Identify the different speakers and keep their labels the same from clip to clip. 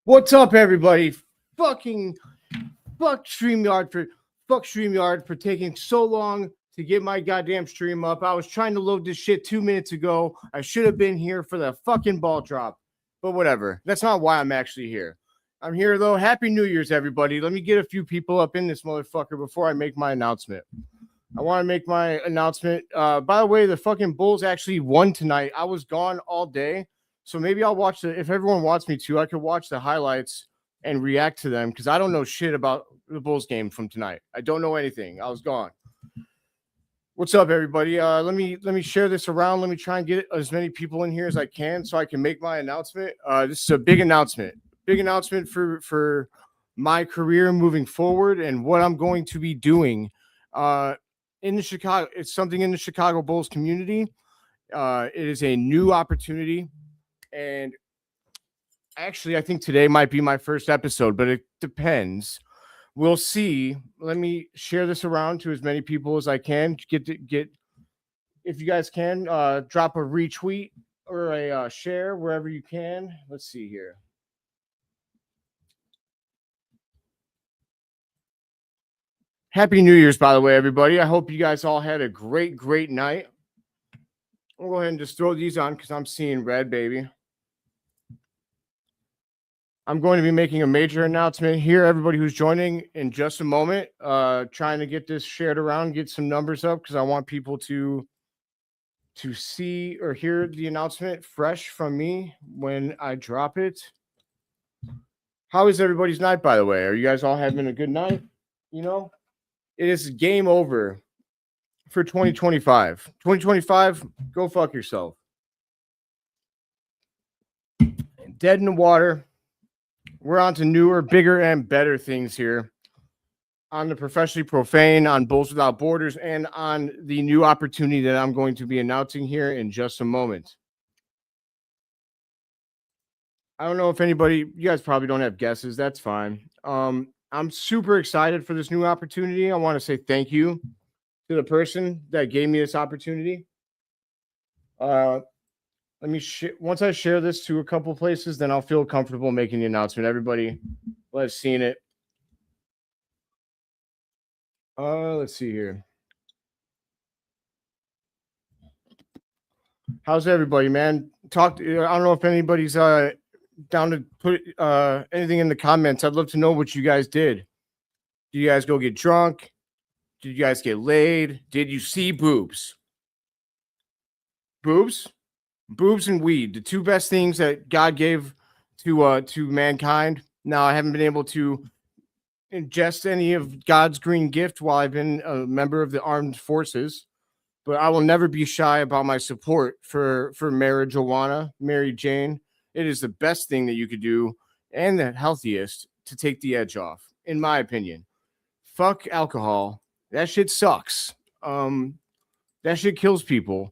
Speaker 1: What's up, everybody? Fuck StreamYard for taking so long to get my goddamn stream up. I was trying to load this shit 2 minutes ago. I should have been here for the fucking ball drop, but whatever. That's not why I'm actually here. I'm here though. Happy New Year's, everybody. Let me get a few people up in this motherfucker before I make my announcement. I want to make my announcement. By the way, the fucking Bulls actually won tonight. I was gone all day. So maybe I'll watch if everyone wants me to, I could watch the highlights and react to them because I don't know shit about the Bulls game from tonight. I don't know anything. I was gone. What's up, everybody? Let me share this around. Let me try and get as many people in here as I can so I can make my announcement. This is a big announcement. Big announcement for my career moving forward and what I'm going to be doing in the Chicago. It's something in the Chicago Bulls community. It is a new opportunity. And actually, I think today might be my first episode, but it depends. We'll see. Let me share this around to as many people as I can. Get if you guys can, drop a retweet or a share wherever you can. Let's see here. Happy New Year's, by the way, everybody. I hope you guys all had a great night. I'll go ahead and just throw these on because I'm seeing red, baby. I'm going to be making a major announcement here. Everybody who's joining in just a moment, trying to get this shared around, get some numbers up because I want people to see or hear the announcement fresh from me when I drop it. How is everybody's night, by the way? Are you guys all having a good night? You know, it is game over for 2025. 2025, go fuck yourself. Dead in the water. We're on to newer, bigger, and better things here on the Professionally Profane, on Bulls Without Borders, and on the new opportunity that I'm going to be announcing here in just a moment. I don't know if anybody, you guys probably don't have guesses. That's fine. I'm super excited for this new opportunity. I want to say thank you to the person that gave me this opportunity. Let me once I share this to a couple places, then I'll feel comfortable making the announcement. Everybody will have seen it. Let's see here. How's everybody, man? I don't know if anybody's down to put anything in the comments. I'd love to know what you guys did. Did you guys go get drunk? Did you guys get laid? Did you see boobs? Boobs? Boobs and weed, the two best things that God gave to mankind. Now, I haven't been able to ingest any of God's green gift while I've been a member of the armed forces, but I will never be shy about my support for marijuana, Mary Jane. It is the best thing that you could do and the healthiest to take the edge off, in my opinion. Fuck alcohol. That shit sucks. That shit kills people.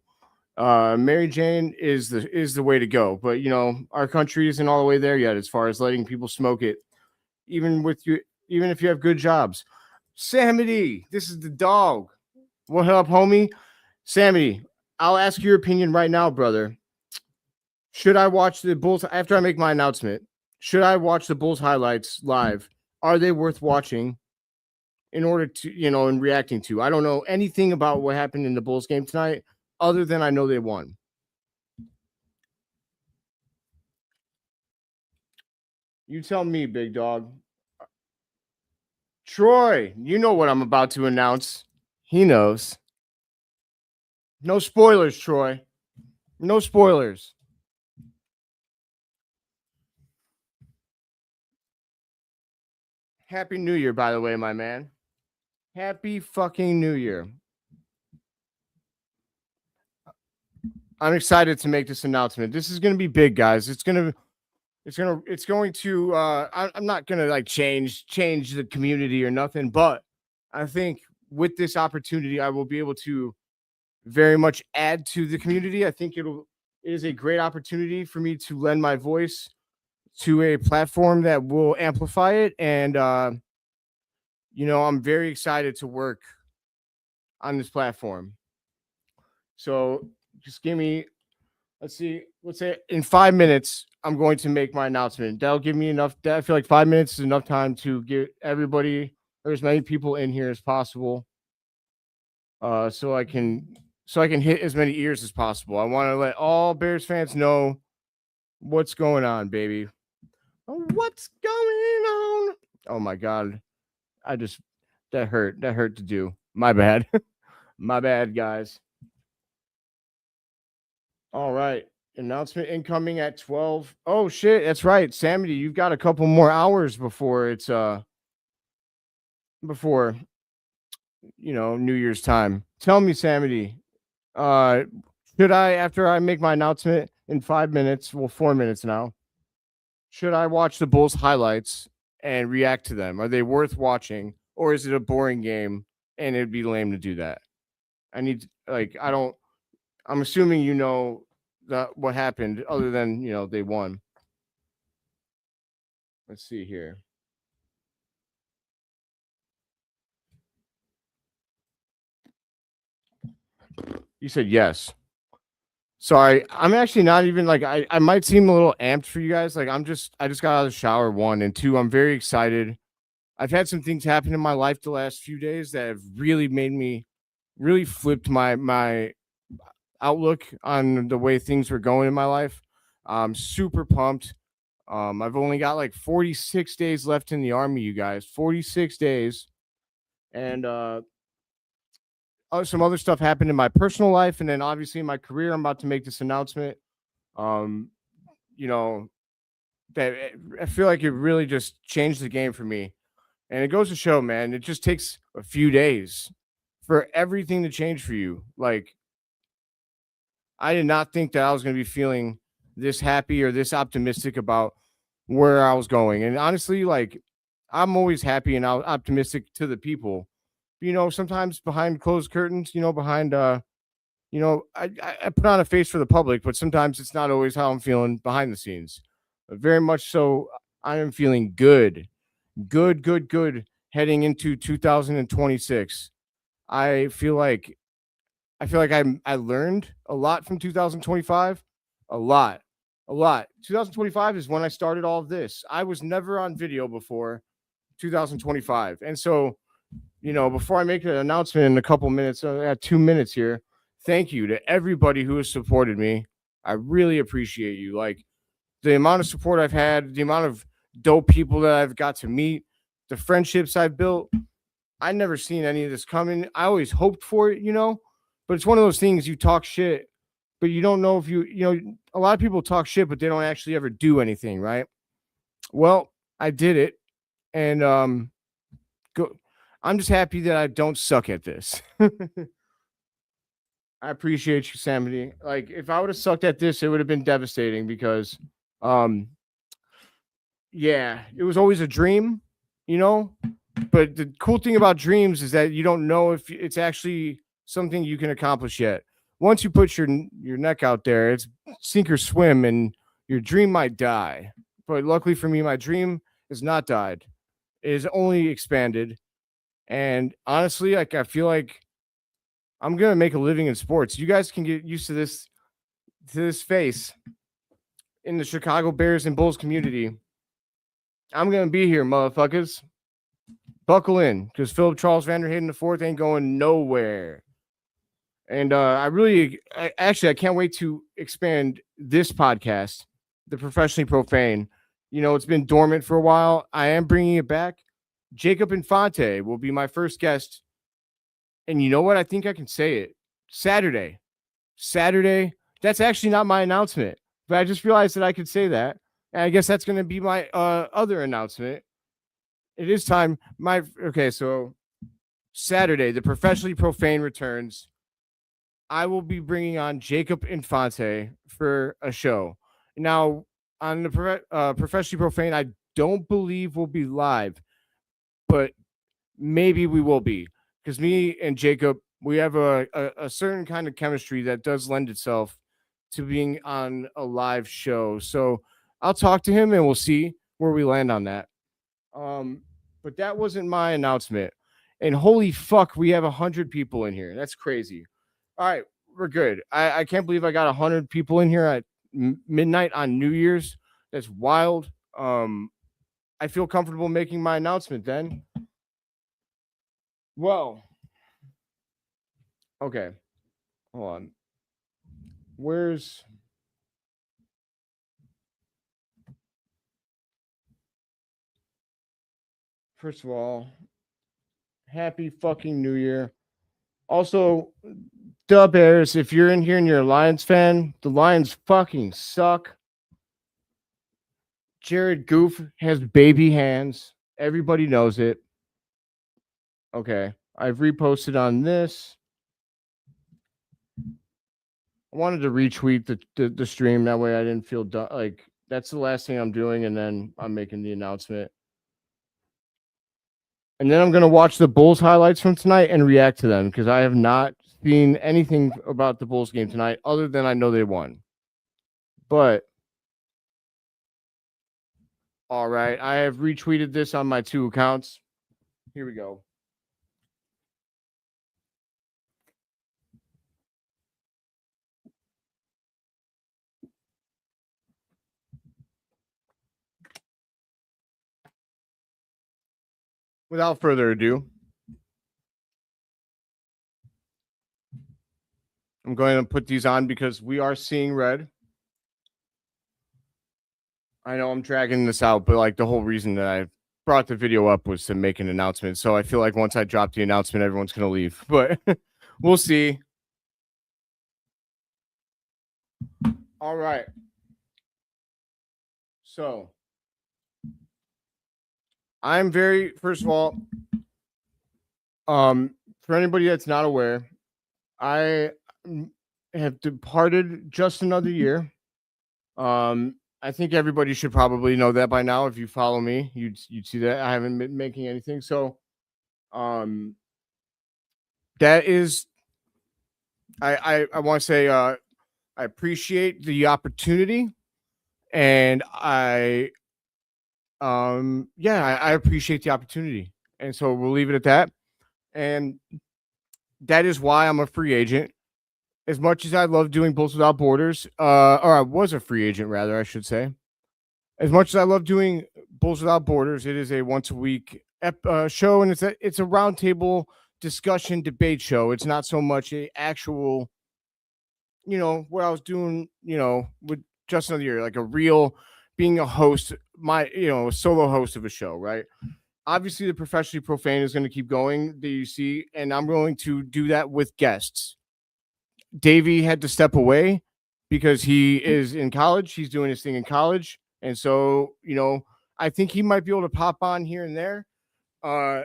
Speaker 1: Mary Jane is the way to go, but you know our country isn't all the way there yet as far as letting people smoke it, even if you have good jobs. Samity, this is the dog. What up, homie? Samity, I'll ask your opinion right now, brother. Should I watch the Bulls after I make my announcement? Should I watch the Bulls highlights live? Are they worth watching? In order to, in reacting to, I don't know anything about what happened in the Bulls game tonight. Other than I know they won. You tell me, big dog. Troy, you know what I'm about to announce. He knows. No spoilers, Troy. No spoilers. Happy New Year, by the way, my man. Happy fucking New Year. I'm excited to make this announcement. This is going to be big, guys. It's going to I'm not going to like change the community or nothing, but I think with this opportunity I will be able to very much add to the community. I think it is a great opportunity for me to lend my voice to a platform that will amplify it, and I'm very excited to work on this platform. So just give me let's see. Let's say in 5 minutes, I'm going to make my announcement. That'll give me enough. I feel like 5 minutes is enough time to get everybody or as many people in here as possible. So I can hit as many ears as possible. I want to let all Bears fans know what's going on, baby. What's going on? Oh my god. That hurt to do. My bad. My bad, guys. All right. Announcement incoming at 12. Oh shit, that's right. Sammy, you've got a couple more hours before it's before New Year's time. Tell me, Sammy, should I, after I make my announcement in 5 minutes, well, 4 minutes now, should I watch the Bulls highlights and react to them? Are they worth watching, or is it a boring game and it'd be lame to do that? I'm assuming what happened other than, they won. Let's see here. You said yes. Sorry, I'm actually not even like I might seem a little amped for you guys. Like I just got out of the shower, 1, and 2, I'm very excited. I've had some things happen in my life the last few days that have really made me really flipped my outlook on the way things were going in my life. I'm super pumped. I've only got like 46 days left in the army, you guys. 46 days. And some other stuff happened in my personal life, and then obviously in my career. I'm about to make this announcement. That I feel like it really just changed the game for me. And it goes to show, man, it just takes a few days for everything to change for you. Like, I did not think that I was going to be feeling this happy or this optimistic about where I was going. And honestly, like, I'm always happy and optimistic to the people. Sometimes behind closed curtains, behind, I put on a face for the public, but sometimes it's not always how I'm feeling behind the scenes. But very much so, I am feeling good heading into 2026. I feel like I learned a lot from 2025. A lot. 2025 is when I started all of this. I was never on video before 2025. And so, before I make an announcement in a couple minutes, I got 2 minutes here. Thank you to everybody who has supported me. I really appreciate you. Like, the amount of support I've had, the amount of dope people that I've got to meet, the friendships I've built. I never seen any of this coming. I always hoped for it, but it's one of those things, you talk shit, but you don't know if a lot of people talk shit, but they don't actually ever do anything, right? Well, I did it. And I'm just happy that I don't suck at this. I appreciate you, Sammy. Like, if I would have sucked at this, it would have been devastating because, yeah, it was always a dream, But the cool thing about dreams is that you don't know if it's actually something you can accomplish yet. Once you put your neck out there, it's sink or swim, and your dream might die. But luckily for me, my dream has not died. It has only expanded. And honestly, like, I feel like I'm gonna make a living in sports. You guys can get used to this face in the Chicago Bears and Bulls community. I'm gonna be here, motherfuckers. Buckle in, because Philip Charles VanDerHeyden IV ain't going nowhere. And I can't wait to expand this podcast, the Professionally Profane. It's been dormant for a while. I am bringing it back. Jacob Infante will be my first guest. And you know what? I think I can say it. Saturday. That's actually not my announcement, but I just realized that I could say that. And I guess that's going to be my other announcement. It is time. So Saturday, the Professionally Profane returns. I will be bringing on Jacob Infante for a show. Now, on the Professionally Profane, I don't believe we'll be live, but maybe we will be, because me and Jacob, we have a certain kind of chemistry that does lend itself to being on a live show. So I'll talk to him and we'll see where we land on that. But that wasn't my announcement. And holy fuck, we have 100 people in here. That's crazy. All right, we're good. I can't believe I got 100 people in here at midnight on New Year's. That's wild. I feel comfortable making my announcement then. Well, okay. Hold on. First of all, happy fucking New Year. Also, Dub Bears, if you're in here and you're a Lions fan, the Lions fucking suck. Jared Goof has baby hands. Everybody knows it. Okay. I've reposted on this. I wanted to retweet the stream. That way I didn't feel like that's the last thing I'm doing. And then I'm making the announcement. And then I'm going to watch the Bulls highlights from tonight and react to them because I have not seen anything about the Bulls game tonight other than I know they won. But all right, I have retweeted this on my 2 accounts. Here we go. Without further ado, I'm going to put these on because we are seeing red. I know I'm dragging this out, but like the whole reason that I brought the video up was to make an announcement. So I feel like once I drop the announcement, everyone's going to leave, but we'll see. All right. So I'm first of all, for anybody that's not aware, I have departed just another year. I think everybody should probably know that by now. If you follow me, you'd see that I haven't been making anything. So, that is, I want to say, I appreciate the opportunity, and I appreciate the opportunity, and so we'll leave it at that. And that is why I'm a free agent. As much as I love doing Bulls Without Borders, or I was a free agent, rather, I should say. As much as I love doing Bulls Without Borders, it is a once a week show, and it's a roundtable discussion debate show. It's not so much a actual, what I was doing, with just another year, like a real being a host, a solo host of a show, right? Obviously, the Professionally Profane is going to keep going, that you see, and I'm going to do that with guests. Davey had to step away because he is in college. He's doing his thing in college. And so, I think he might be able to pop on here and there. I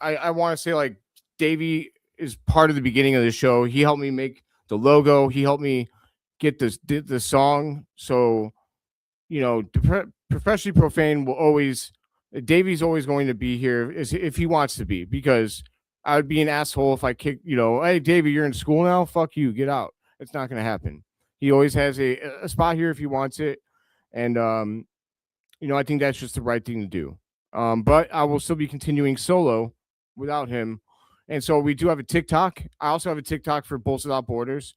Speaker 1: want to say like Davey is part of the beginning of the show. He helped me make the logo. He helped me get the song. So, Professionally Profane will always, Davey's always going to be here if he wants to be, because I would be an asshole if I kick, hey, Davey, you're in school now? Fuck you. Get out. It's not going to happen. He always has a spot here if he wants it. And, I think that's just the right thing to do. But I will still be continuing solo without him. And so we do have a TikTok. I also have a TikTok for Bulls Without Borders.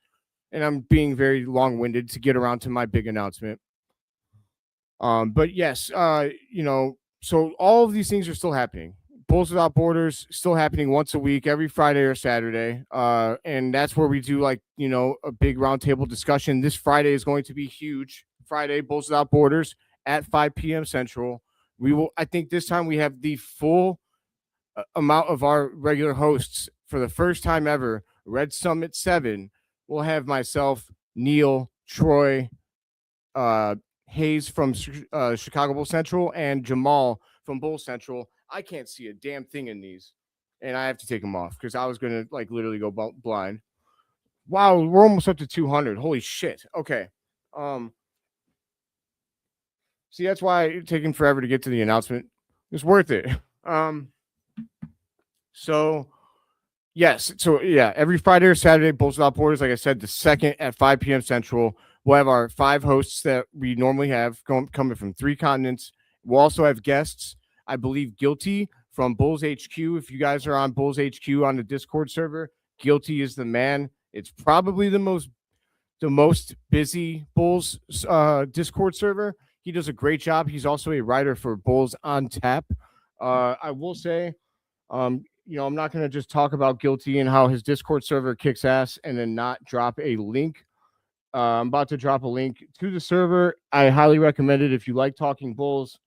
Speaker 1: And I'm being very long-winded to get around to my big announcement. But yes, so all of these things are still happening. Bulls Without Borders still happening once a week, every Friday or Saturday. And that's where we do a big roundtable discussion. This Friday is going to be huge. Friday, Bulls Without Borders at 5 p.m. Central. I think this time we have the full amount of our regular hosts for the first time ever. Red Summit 7 will have myself, Neil, Troy, Hayes from Chicago Bull Central, and Jamal from Bull Central. I can't see a damn thing in these, and I have to take them off because I was going to literally go blind. Wow, we're almost up to 200. Holy shit. Okay. See, that's why it's taking forever to get to the announcement. It's worth it. So yes. So yeah, every Friday or Saturday, Bulls Without Borders, like I said, the second at 5 p.m. Central, we'll have our 5 hosts that we normally have coming from 3 continents. We'll also have guests. I believe Guilty from Bulls HQ. If you guys are on Bulls HQ on the Discord server, Guilty is the man. It's probably the most busy Bulls Discord server. He does a great job. He's also a writer for Bulls on Tap. I will say, I'm not going to just talk about Guilty and how his Discord server kicks ass and then not drop a link. I'm about to drop a link to the server. I highly recommend it if you like talking Bulls.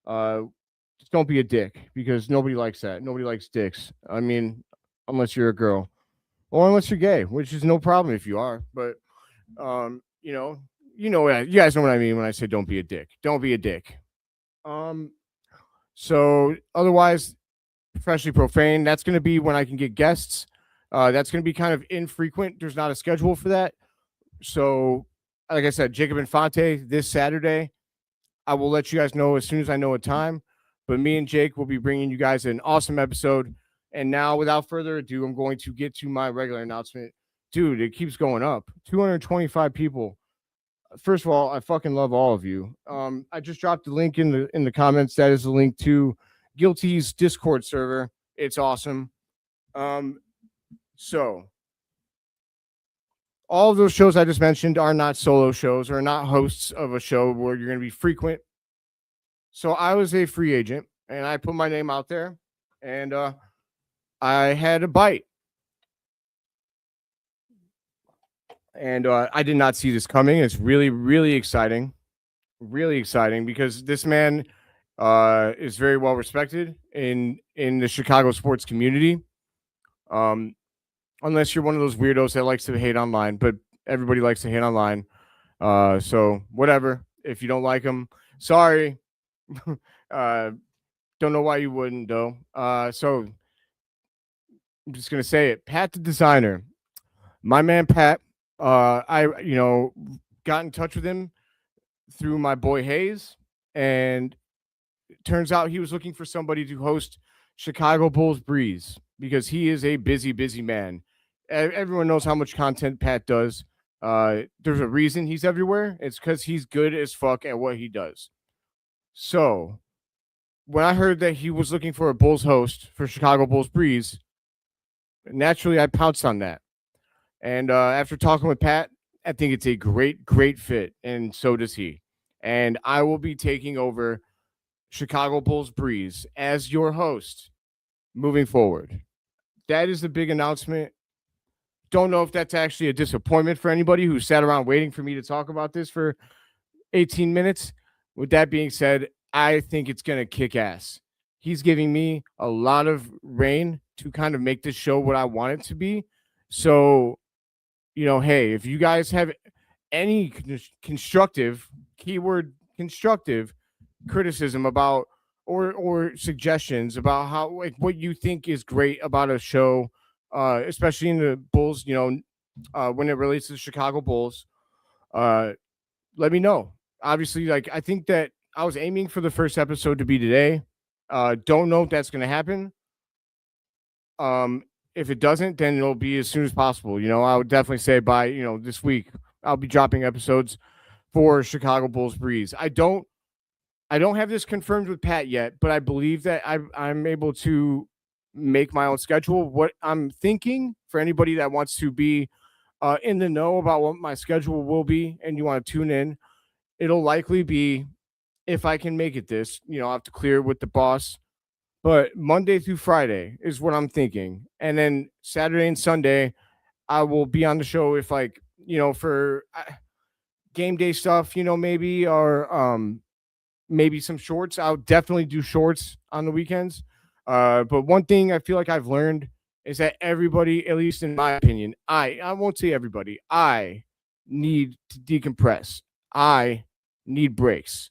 Speaker 1: Just don't be a dick, because nobody likes that. Nobody likes dicks. I mean, unless you're a girl or unless you're gay, which is no problem if you are. But you guys know what I mean when I say don't be a dick. Don't be a dick. So otherwise, Professionally Profane, that's going to be when I can get guests. That's going to be kind of infrequent. There's not a schedule for that. So, like I said, Jacob Infante this Saturday. I will let you guys know as soon as I know a time. But me and Jake will be bringing you guys an awesome episode. And now, without further ado, I'm going to get to my regular announcement. Dude, it keeps going up. 225 people. First of all, I fucking love all of you. I just dropped the link in the comments. That is the link to Guilty's Discord server. It's awesome. So all of those shows I just mentioned are not solo shows or not hosts of a show where you're going to be frequent. So I was a free agent and I put my name out there and I had a bite. And I did not see this coming. It's really, really exciting. Really exciting because this man is very well respected in the Chicago sports community. Unless you're one of those weirdos that likes to hate online, but everybody likes to hate online. So whatever. If you don't like him, sorry. Don't know why you wouldn't though. So I'm just gonna say it. Pat the designer, my man Pat. I got in touch with him through my boy Hayes, and it turns out he was looking for somebody to host Chicago Bulls Breeze because he is a busy, busy man. Everyone knows how much content Pat does. There's a reason he's everywhere. It's because he's good as fuck at what he does. So when I heard that he was looking for a Bulls host for Chicago Bulls Breeze, naturally I pounced on that. And after talking with Pat, I think it's a great, great fit, and so does he. And I will be taking over Chicago Bulls Breeze as your host moving forward. That is the big announcement. Don't know if that's actually a disappointment for anybody who sat around waiting for me to talk about this for 18 minutes. With that being said, I think it's going to kick ass. He's giving me a lot of reign to kind of make this show what I want it to be. So, hey, if you guys have any constructive, keyword constructive criticism about or suggestions about how what you think is great about a show, especially in the Bulls, when it relates to the Chicago Bulls, let me know. Obviously, I think that I was aiming for the first episode to be today. Don't know if that's going to happen. If it doesn't, then it'll be as soon as possible. I would definitely say by, this week, I'll be dropping episodes for Chicago Bulls Breeze. I don't have this confirmed with Pat yet, but I believe that I'm able to make my own schedule. What I'm thinking for anybody that wants to be in the know about what my schedule will be and you want to tune in, it'll likely be, if I can make it this, I'll have to clear with the boss. But Monday through Friday is what I'm thinking. And then Saturday and Sunday, I will be on the show if for game day stuff, maybe, or maybe some shorts. I'll definitely do shorts on the weekends. But one thing I feel like I've learned is that everybody, at least in my opinion, I won't say everybody, I need to decompress. I need breaks.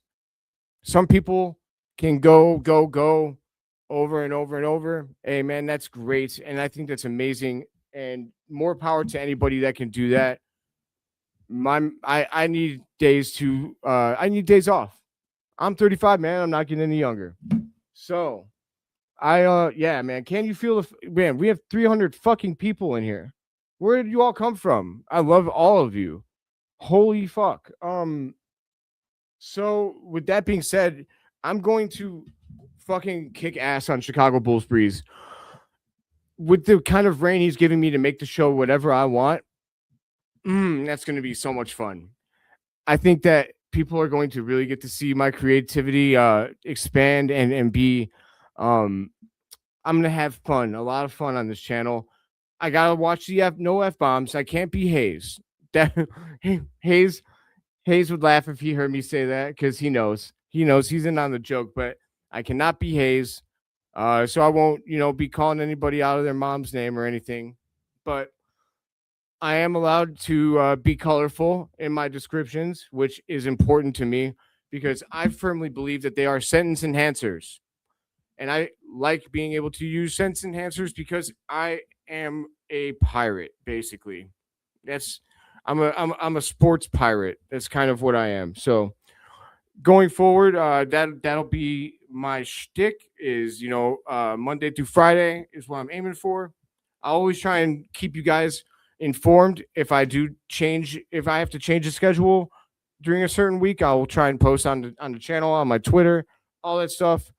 Speaker 1: Some people can go over and over and over. Hey, man, that's great. And I think that's amazing. And more power to anybody that can do that. I need days off. I'm 35, man. I'm not getting any younger. So yeah, man. Can you feel man? We have 300 fucking people in here. Where did you all come from? I love all of you. Holy fuck. So with that being said, I'm going to fucking kick ass on Chicago Bulls Breeze with the kind of reign he's giving me to make the show whatever I want. That's going to be so much fun. I think that people are going to really get to see my creativity expand and be. I'm going to have fun, a lot of fun on this channel. I got to watch the no F bombs. I can't be Hayes. That Hayes would laugh if he heard me say that because he knows he's in on the joke, but I cannot be Hayes. So I won't, be calling anybody out of their mom's name or anything. But I am allowed to be colorful in my descriptions, which is important to me because I firmly believe that they are sentence enhancers. And I like being able to use sentence enhancers because I am a pirate, basically. I'm a sports pirate. That's kind of what I am. So going forward, that'll be my shtick. Is Monday through Friday is what I'm aiming for. I always try and keep you guys informed. If I have to change the schedule during a certain week, I will try and post on the channel, on my Twitter, all that stuff.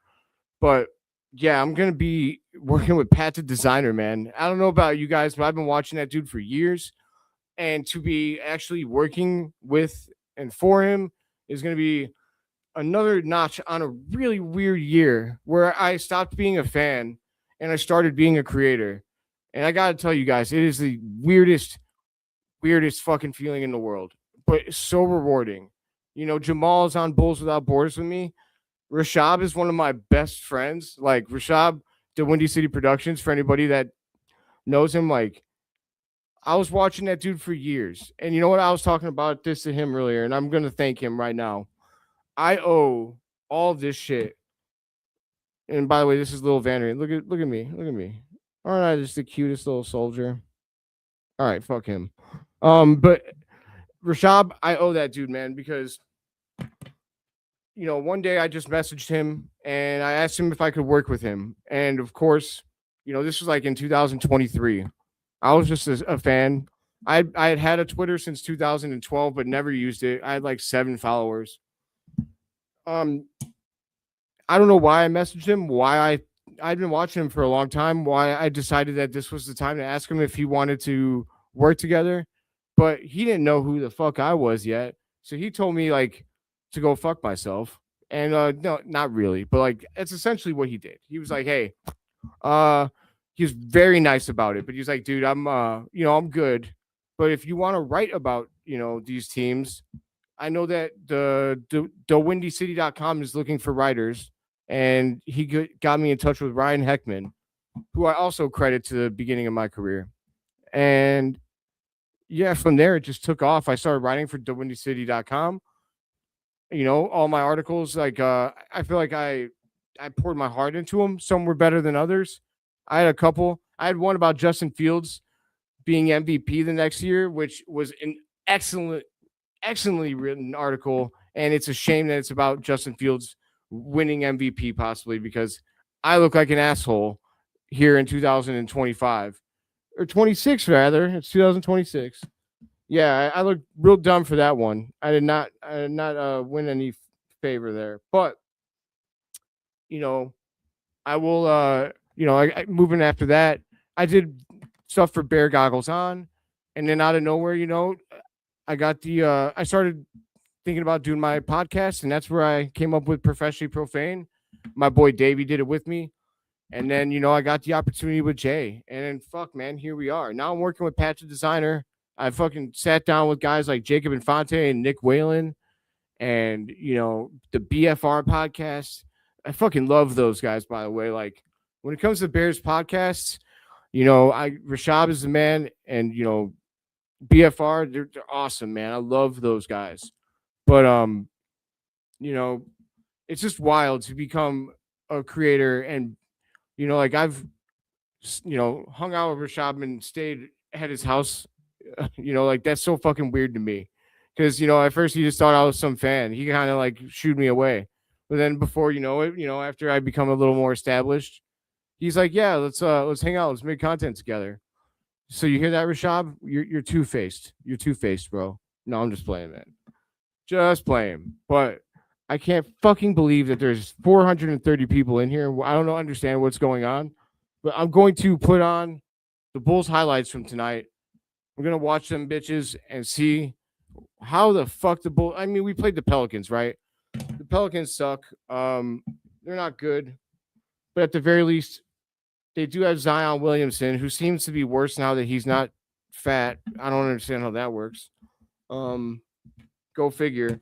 Speaker 1: But yeah, I'm gonna be working with Pat the Designer, man. I don't know about you guys, but I've been watching that dude for years, and to be actually working with and for him is gonna be another notch on a really weird year where I stopped being a fan and I started being a creator. And I gotta tell you guys, it is the weirdest fucking feeling in the world, but it's so rewarding. Jamal's on Bulls Without Borders with me. Rashab is one of my best friends. Like Rashab, the Windy City Productions, for anybody that knows him, like I was watching that dude for years. And you know what? I was talking about this to him earlier, and I'm gonna thank him right now. I owe all this shit. And by the way, this is little VanDerHeyden. Look at me. Aren't I just the cutest little soldier? All right, fuck him. But Rashab, I owe that dude, man, because one day I just messaged him and I asked him if I could work with him. And of course, this was like in 2023. I was just a fan. I had a Twitter since 2012, but never used it. I had like 7 followers. I don't know why I messaged him, why I'd been watching him for a long time, why I decided that this was the time to ask him if he wanted to work together, but he didn't know who the fuck I was yet. So he told me like to go fuck myself. And no, not really, but like it's essentially what he did. He was like, hey, he was very nice about it, but he's like, dude, I'm good. But if you want to write about, these teams, I know that the windycity.com is looking for writers, and he got me in touch with Ryan Heckman, who I also credit to the beginning of my career. And yeah, from there it just took off. I started writing for thewindycity.com. All my articles, like I feel like I poured my heart into them. Some were better than others. I had a couple. I had one about Justin Fields being MVP the next year, which was an excellently written article, and it's a shame that it's about Justin Fields winning MVP possibly because I look like an asshole here in 2025 or 26 rather. It's 2026. Yeah, I look real dumb for that one. I did not win any favor there, but I will moving after that. I did stuff for Bear Goggles On, and then out of nowhere, I got I started thinking about doing my podcast, and that's where I came up with Professionally Profane. My boy Davey did it with me. And then, I got the opportunity with Jay. And then, fuck, man, here we are. Now I'm working with Pat the Designer. I fucking sat down with guys like Jacob Infante and Nick Whalen and, the BFR podcast. I fucking love those guys, by the way. Like, when it comes to Bears podcasts, Rashab is the man, and, BFR, they're awesome, man. I love those guys. But it's just wild to become a creator, and like I've hung out with Rashab and stayed at his house. Like that's so fucking weird to me, because at first he just thought I was some fan. He kind of like shooed me away, but then before after I become a little more established, he's like, yeah, let's hang out, let's make content together. So you hear that, Rashab? You're two-faced. You're two-faced, bro. No, I'm just playing, man. Just playing. But I can't fucking believe that there's 430 people in here. I don't understand what's going on. But I'm going to put on the Bulls highlights from tonight. I'm gonna watch them bitches and see how the fuck the Bulls. I mean, we played the Pelicans, right? The Pelicans suck. They're not good, but at the very least, they do have Zion Williamson, who seems to be worse now that he's not fat. I don't understand how that works. Go figure.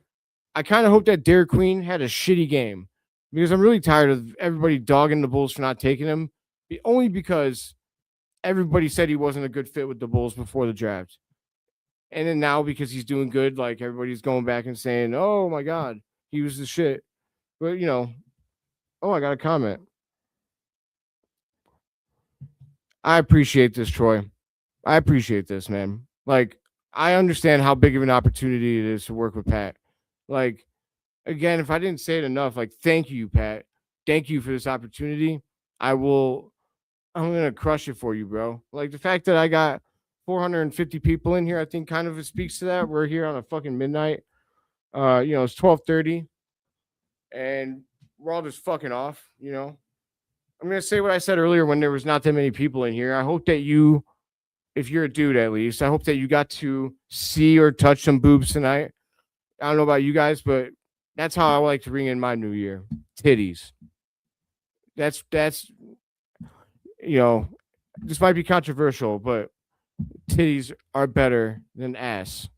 Speaker 1: I kind of hope that Derek Queen had a shitty game because I'm really tired of everybody dogging the Bulls for not taking him, only because everybody said he wasn't a good fit with the Bulls before the draft. And then now because he's doing good, like everybody's going back and saying, oh my God, he was the shit. But, you know, oh, I got a comment. I appreciate this, Troy. I appreciate this, man. Like, I understand how big of an opportunity it is to work with Pat. Like, again, if I didn't say it enough, like, thank you, Pat. Thank you for this opportunity. I'm going to crush it for you, bro. Like, the fact that I got 450 people in here, I think kind of speaks to that. We're here on a fucking midnight. It's 12:30 and we're all just fucking off, you know. I'm going to say what I said earlier when there was not that many people in here. I hope that you, if you're a dude at least, I hope that you got to see or touch some boobs tonight. I don't know about you guys, but that's how I like to bring in my new year. Titties. That's this might be controversial, but titties are better than ass,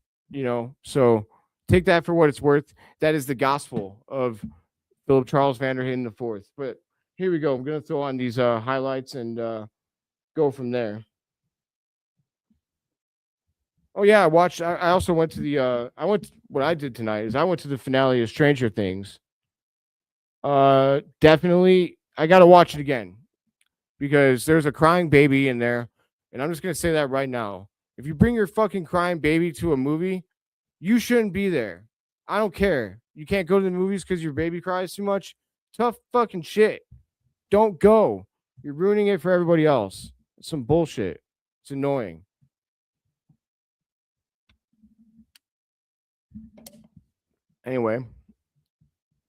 Speaker 1: So take that for what it's worth. That is the gospel of Philip Charles VanDerHeyden IV. But here we go. I'm going to throw on these highlights and go from there. Oh yeah, I also went to the what I did tonight is I went to the finale of Stranger Things. Definitely I got to watch it again because there's a crying baby in there, and I'm just going to say that right now. If you bring your fucking crying baby to a movie, you shouldn't be there. I don't care. You can't go to the movies because your baby cries too much. Tough fucking shit. Don't go. You're ruining it for everybody else. It's some bullshit. It's annoying. Anyway,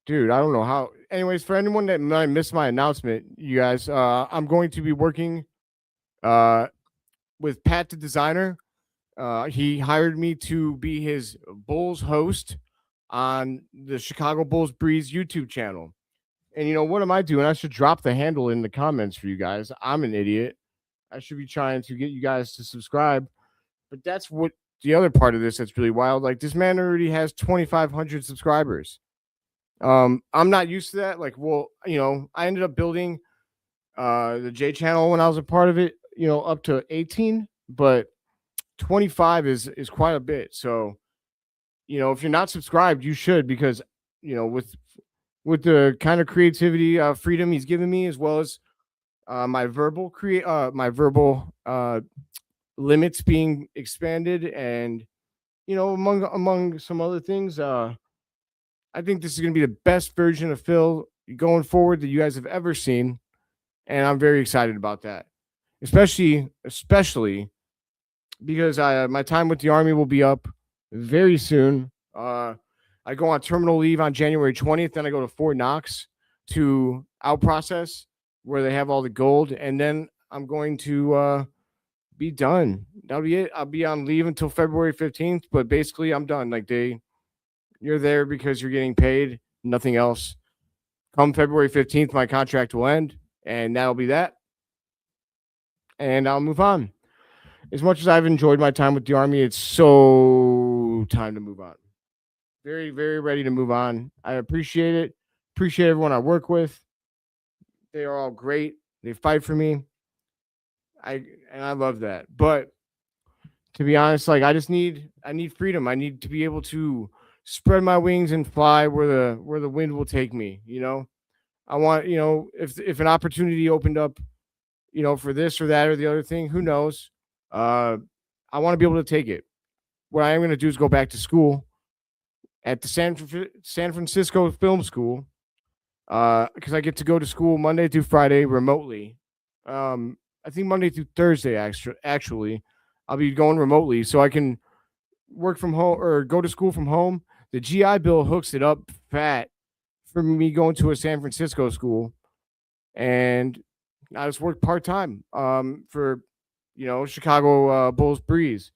Speaker 1: dude, I don't know how. Anyways, for anyone that might miss my announcement, you guys, I'm going to be working with Pat the designer. He hired me to be his Bulls host on the Chicago Bulls Breeze YouTube channel. And what am I doing? I should drop the handle in the comments for you guys. I'm an idiot. I should be trying to get you guys to subscribe. But that's what the other part of this that's really wild. Like, this man already has 2,500 subscribers. I'm not used to that. Like, well, I ended up building the J channel when I was a part of it, up to 18, but 25 is quite a bit. So, if you're not subscribed, you should, because, with the kind of creativity, freedom he's given me, as well as my verbal limits being expanded, and among some other things, I think this is going to be the best version of Phil going forward that you guys have ever seen, and I'm very excited about that, especially because my time with the Army will be up very soon. I go on terminal leave on January 20th. Then I go to Fort Knox to out process where they have all the gold. And then I'm going to be done. That'll be it. I'll be on leave until February 15th. But basically, I'm done. Like, you're there because you're getting paid. Nothing else. Come February 15th, my contract will end. And that'll be that. And I'll move on. As much as I've enjoyed my time with the Army, it's so time to move on. Very, very ready to move on. I appreciate it. Appreciate everyone I work with. They are all great. They fight for me. I love that. But to be honest, like, I need freedom. I need to be able to spread my wings and fly where the wind will take me. I want, if an opportunity opened up, for this or that or the other thing, who knows? I want to be able to take it. What I am going to do is go back to school at the San Francisco Film School, because I get to go to school Monday through Friday remotely. I think Monday through Thursday, actually, I'll be going remotely so I can work from home or go to school from home. The GI Bill hooks it up fat for me going to a San Francisco school, and I just work part-time for, Chicago Bulls Breeze.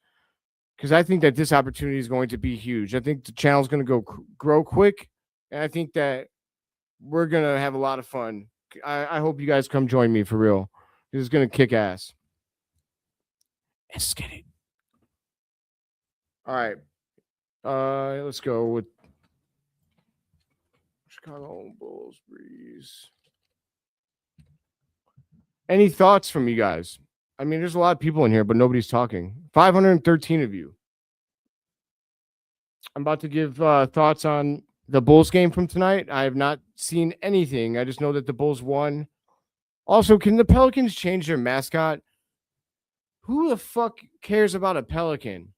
Speaker 1: because I think that this opportunity is going to be huge. I think the channel is going to grow quick, and I think that we're going to have a lot of fun. I hope you guys come join me for real. This is going to kick ass. Let's get it. All right. Let's go with Chicago Bulls Breeze. Any thoughts from you guys? I mean, there's a lot of people in here, but nobody's talking. 513 of you. I'm about to give thoughts on the Bulls game from tonight. I have not seen anything. I just know that the Bulls won. Also, can the Pelicans change their mascot? Who the fuck cares about a pelican?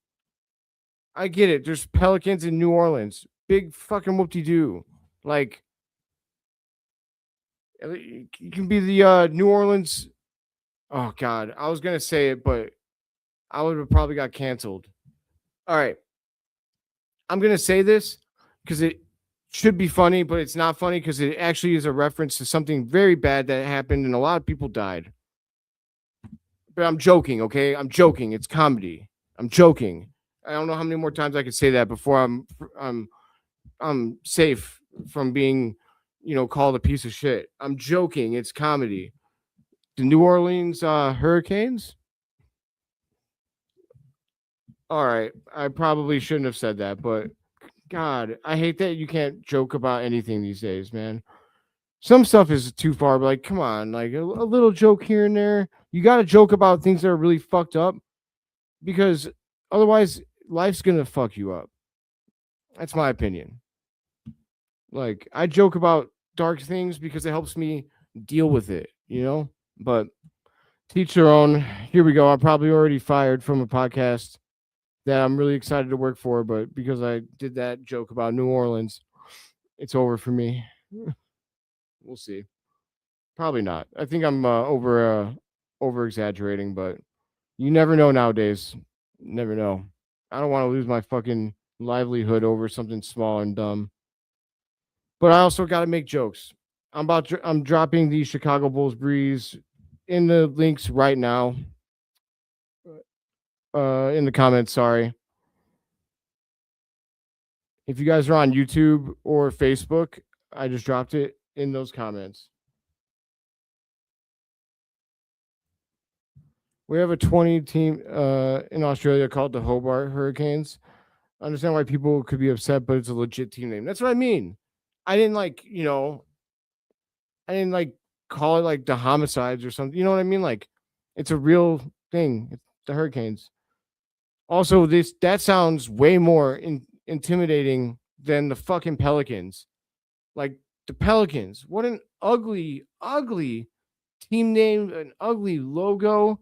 Speaker 1: I get it. There's pelicans in New Orleans. Big fucking whoop-de-doo. Like, you can be the New Orleans. Oh, God. I was going to say it, but I would have probably got canceled. All right. I'm going to say this because it should be funny, but it's not funny because it actually is a reference to something very bad that happened and a lot of people died. But I'm joking, okay? I'm joking. It's comedy. I'm joking. I don't know how many more times I could say that before I'm safe from being, called a piece of shit. I'm joking. It's comedy. The New Orleans Hurricanes? All right. I probably shouldn't have said that, but God, I hate that you can't joke about anything these days, man. Some stuff is too far, but like, come on, like a little joke here and there. You got to joke about things that are really fucked up because otherwise life's going to fuck you up. That's my opinion. Like, I joke about dark things because it helps me deal with it, but teach their own. Here we go. I'm probably already fired from a podcast that I'm really excited to work for, but because I did that joke about New Orleans, it's over for me. We'll see. Probably not. I think I'm over exaggerating, but you never know nowadays. Never know. I don't want to lose my fucking livelihood over something small and dumb. But I also got to make jokes. I'm dropping the Chicago Bulls Breeze in the links right now. In the comments, sorry. If you guys are on YouTube or Facebook, I just dropped it in those comments. We have a 20 team in Australia called the Hobart Hurricanes. I understand why people could be upset, but it's a legit team name. That's what I mean. I didn't call it like the Homicides or something. You know what I mean? Like, it's a real thing. It's the Hurricanes. Also, that sounds way more intimidating than the fucking Pelicans. Like, the Pelicans. What an ugly, ugly team name, an ugly logo.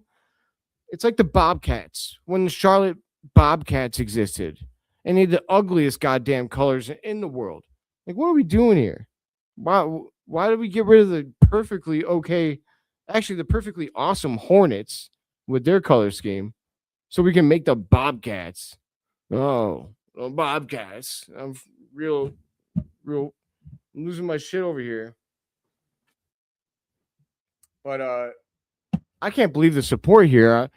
Speaker 1: It's like the Bobcats when the Charlotte Bobcats existed and they had the ugliest goddamn colors in the world. Like, what are we doing here? Why did we get rid of the perfectly awesome Hornets with their color scheme so we can make the Bobcats? Oh, Bobcats. I'm real I'm losing my shit over here. But I can't believe the support here.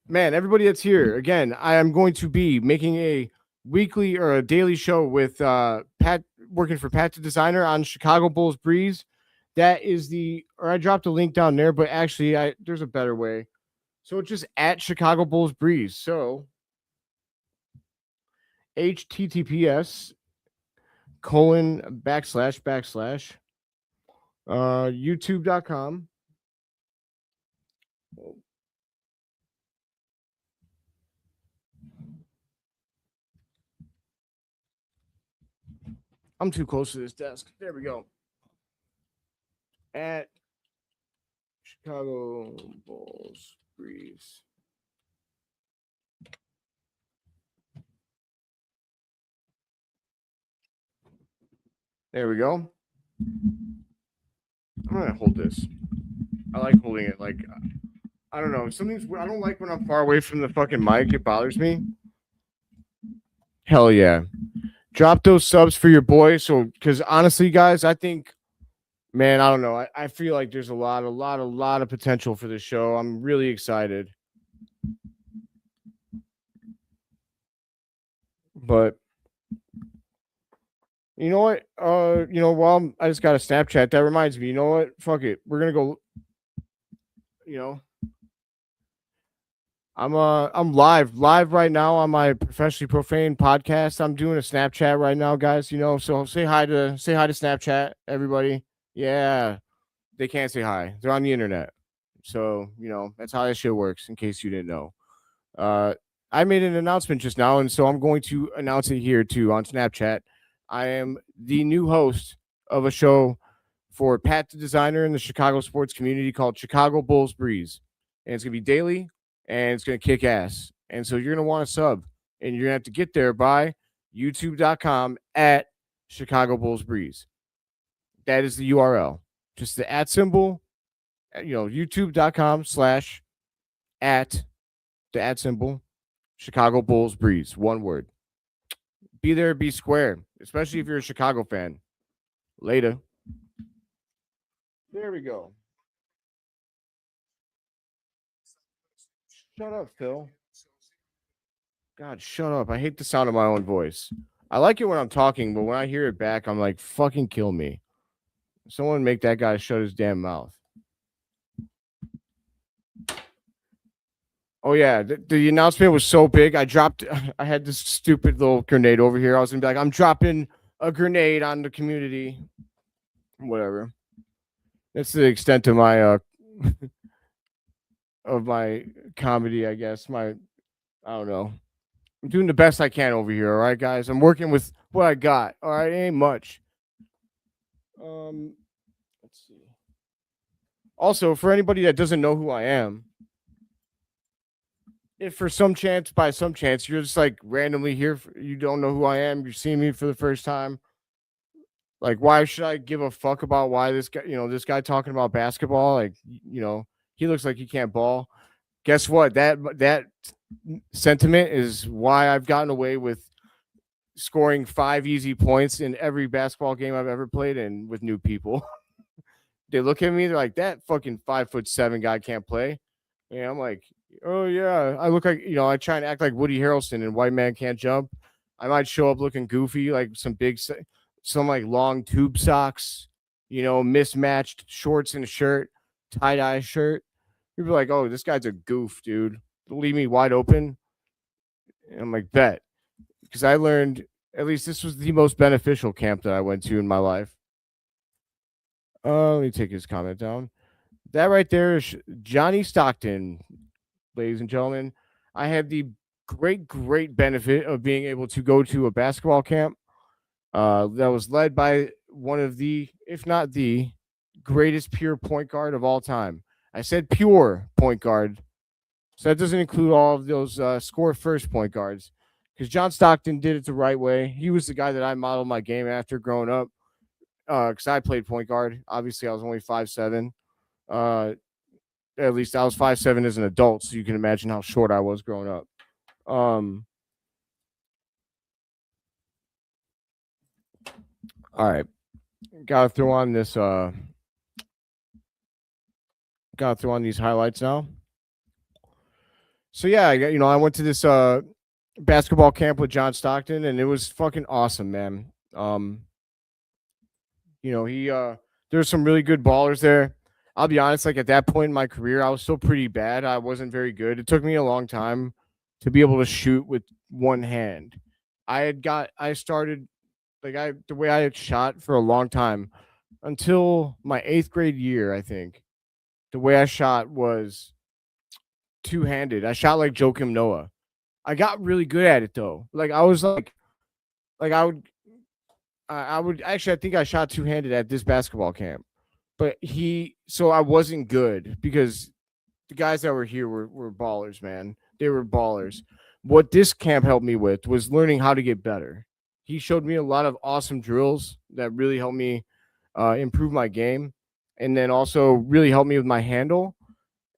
Speaker 1: Man, everybody that's here, again, I am going to be making a weekly or a daily show with Pat, working for Pat the Designer on Chicago Bulls Breeze. That is I dropped a link down there, but actually there's a better way. So it's just at Chicago Bulls Breeze. So https :// youtube.com. I'm too close to this desk. There we go. At Chicago Bulls Breeze. There we go. I'm gonna hold this. I like holding it. Like, I don't know. I don't like when I'm far away from the fucking mic. It bothers me. Hell yeah. Drop those subs for your boy. So, because honestly, guys, I think, man, I don't know. I feel like there's a lot of potential for this show. I'm really excited. But you know what? I just got a Snapchat. That reminds me. You know what? Fuck it. We're gonna go. You know, I'm live right now on my Professionally Profane podcast. I'm doing a Snapchat right now, guys. So say hi to Snapchat, everybody. Yeah, they can't say hi. They're on the internet. So that's how that shit works. In case you didn't know, I made an announcement just now, and so I'm going to announce it here too on Snapchat. I am the new host of a show for Pat the Designer in the Chicago sports community called Chicago Bulls Breeze. And it's going to be daily and it's going to kick ass. And so you're going to want to sub and you're going to have to get there by youtube.com at Chicago Bulls Breeze. That is the URL. Just the @ symbol, youtube.com / at the @ symbol, Chicago Bulls Breeze. One word. Be there, be square, especially if you're a Chicago fan. Later. There we go. Shut up, Phil. God, shut up. I hate the sound of my own voice. I like it when I'm talking, but when I hear it back, I'm like, fucking kill me. Someone make that guy shut his damn mouth. Oh, yeah. The announcement was so big. I had this stupid little grenade over here. I was going to be like, I'm dropping a grenade on the community. Whatever. That's the extent of my of my comedy, I guess. I don't know. I'm doing the best I can over here, all right, guys? I'm working with what I got. All right, it ain't much. Let's see. Also, for anybody that doesn't know who I am, if by some chance, you're just like randomly here, you don't know who I am, you're seeing me for the first time, like, why should I give a fuck about why this guy talking about basketball? Like, he looks like he can't ball. Guess what? That sentiment is why I've gotten away with scoring 5 easy points in every basketball game I've ever played in with new people. They look at me, they're like, that fucking 5'7" guy can't play. And I'm like, oh yeah. I look like, I try and act like Woody Harrelson in White Man Can't Jump. I might show up looking goofy, like some like long tube socks, mismatched shorts and a shirt, tie-dye shirt. People are like, oh, this guy's a goof, dude. Leave me wide open. And I'm like, bet. Because I learned, at least this was the most beneficial camp that I went to in my life. Let me take his comment down. That right there is Johnny Stockton, ladies and gentlemen. I had the great benefit of being able to go to a basketball camp that was led by one of the, if not the greatest pure point guard of all time. I said pure point guard, so that doesn't include all of those score first point guards, because John Stockton did it the right way. He was the guy that I modeled my game after growing up, because I played point guard. Obviously, I was only 5'7". At least I was 5'7" as an adult, so you can imagine how short I was growing up. All right, gotta throw on this. Gotta throw on these highlights now. So yeah, I went to this basketball camp with John Stockton, and it was fucking awesome, man. There's some really good ballers there. I'll be honest, like at that point in my career, I was still pretty bad. I wasn't very good. It took me a long time to be able to shoot with one hand. The way I had shot for a long time until my 8th grade year, I think. The way I shot was two-handed. I shot like Joakim Noah. I got really good at it though. Like I was like I would actually, I think I shot two-handed at this basketball camp. But so I wasn't good because the guys that were here were ballers, man. They were ballers. What this camp helped me with was learning how to get better. He showed me a lot of awesome drills that really helped me improve my game, and then also really helped me with my handle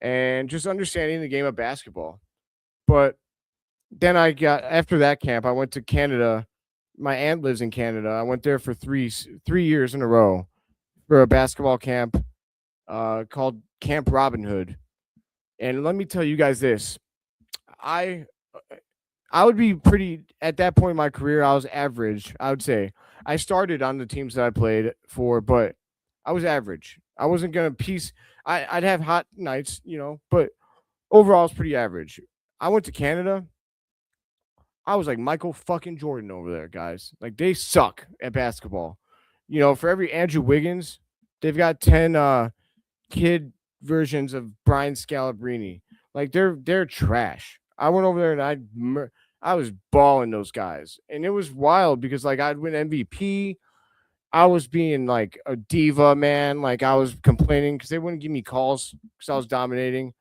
Speaker 1: and just understanding the game of basketball. But then after that camp, I went to Canada. My aunt lives in Canada. I went there for 3 years in a row for a basketball camp called Camp Robin Hood. And let me tell you guys this. I would be pretty at that point in my career. I was average. I would say I started on the teams that I played for, but I was average. I wasn't gonna piece. I'd have hot nights, but overall, it's pretty average. I went to Canada. I was like Michael fucking Jordan over there, guys. Like they suck at basketball. For every Andrew Wiggins, they've got 10 kid versions of Brian Scalabrine. Like they're trash. I went over there and I was balling those guys, and it was wild because like I'd win MVP. I was being like a diva, man. Like I was complaining because they wouldn't give me calls because I was dominating,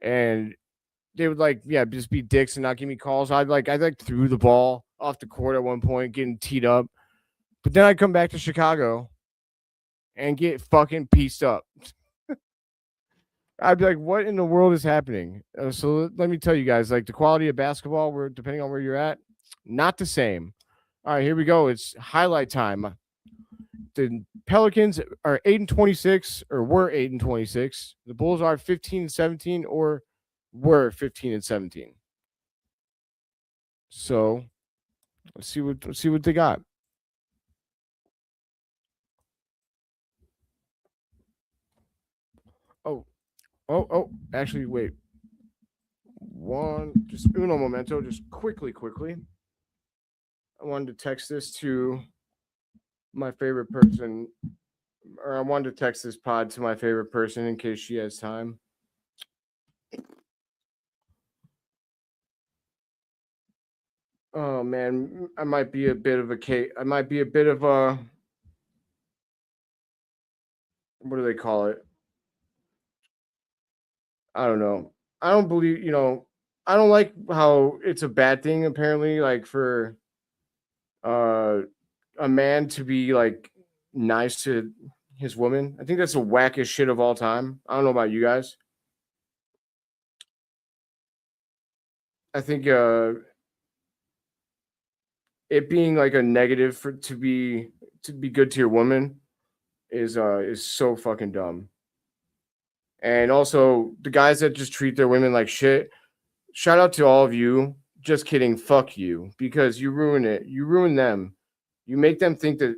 Speaker 1: and they would like just be dicks and not give me calls. I threw the ball off the court at one point, getting teed up, but then I'd come back to Chicago and get fucking pieced up. I'd be like, what in the world is happening? So let me tell you guys, like the quality of basketball, we're depending on where you're at, not the same. All right, here we go. It's highlight time. The Pelicans are 8-26, or were 8-26. The Bulls are 15-17, or were 15-17. So let's see what they got. Oh, actually, wait. Just uno momento, just quickly. I wanted to text this to my favorite person, or I wanted to text this pod to my favorite person in case she has time. Oh man, I might be a bit of a what do they call it? I don't know. I don't believe, I don't like how it's a bad thing apparently, like for a man to be like nice to his woman. I think that's the wackest shit of all time. I don't know about you guys. I think it being like a negative for to be good to your woman is so fucking dumb. And also the guys that just treat their women like shit. Shout out to all of you. Just kidding. Fuck you, because you ruin it. You ruin them. You make them think that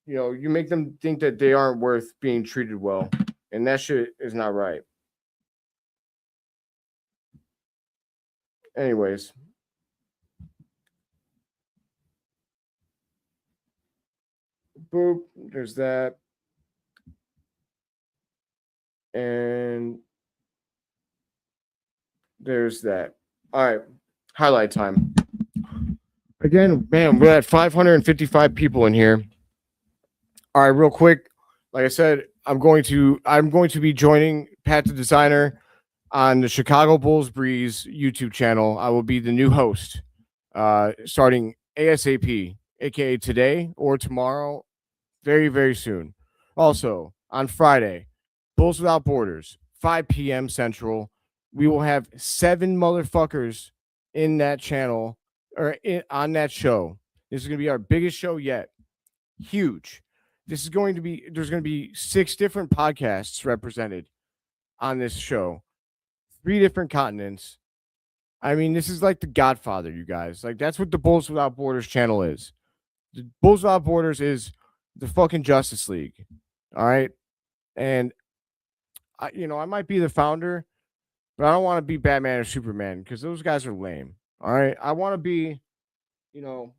Speaker 1: they aren't worth being treated well, and that shit is not right. Anyways, boop. There's that. And there's that. All right. Highlight time. Again, man, we're at 555 people in here. All right, real quick. Like I said, I'm going to be joining Pat the Designer on the Chicago Bulls Breeze YouTube channel. I will be the new host, starting ASAP, aka today or tomorrow, very, very soon. Also, on Friday, Bulls Without Borders, 5 p.m. Central. We will have 7 motherfuckers in that channel on that show. This is going to be our biggest show yet. Huge. There's going to be 6 different podcasts represented on this show, 3 different continents. I mean, this is like the Godfather, you guys. Like, that's what the Bulls Without Borders channel is. The Bulls Without Borders is the fucking Justice League. All right. And I might be the founder, but I don't want to be Batman or Superman because those guys are lame. All right. I want to be, if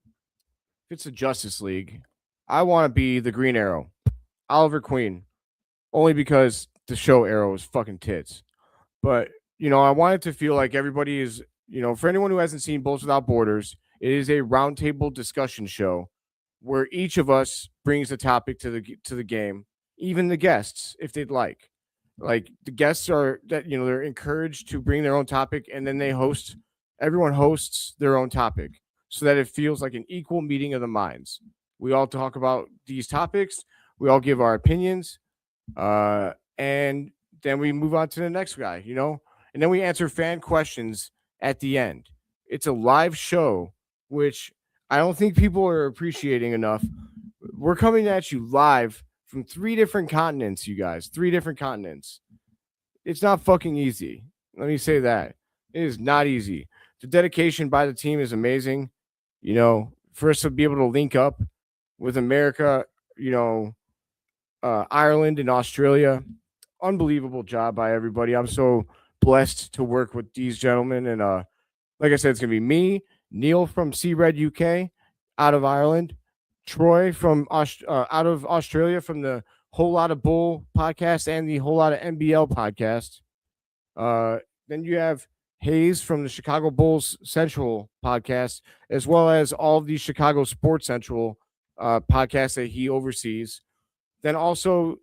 Speaker 1: it's the Justice League, I want to be the Green Arrow, Oliver Queen, only because the show Arrow is fucking tits. But, I want it to feel like everybody is, for anyone who hasn't seen Bulls Without Borders, it is a roundtable discussion show where each of us brings a topic to the game, even the guests, if they'd like. Like the guests are that they're encouraged to bring their own topic, and then everyone hosts their own topic so that it feels like an equal meeting of the minds. We all talk about these topics, we all give our opinions, and then we move on to the next guy, and then we answer fan questions at the end. It's a live show, which I don't think people are appreciating enough. We're coming at you live from 3 different continents, you guys. 3 different continents. It's not fucking easy. Let me say that. It is not easy the dedication by the team is amazing. You know, for us to be able to link up with America, you know, Ireland and Australia, unbelievable job by everybody. I'm so blessed to work with these gentlemen. And like I said, it's going to be me, Neil from Sea Red UK out of Ireland, Troy from out of Australia from the Whole Lot of Bull podcast and the Whole Lot of NBL podcast. Then you have Hayes from the Chicago Bulls Central podcast, as well as all of the Chicago Sports Central podcasts that he oversees. Then also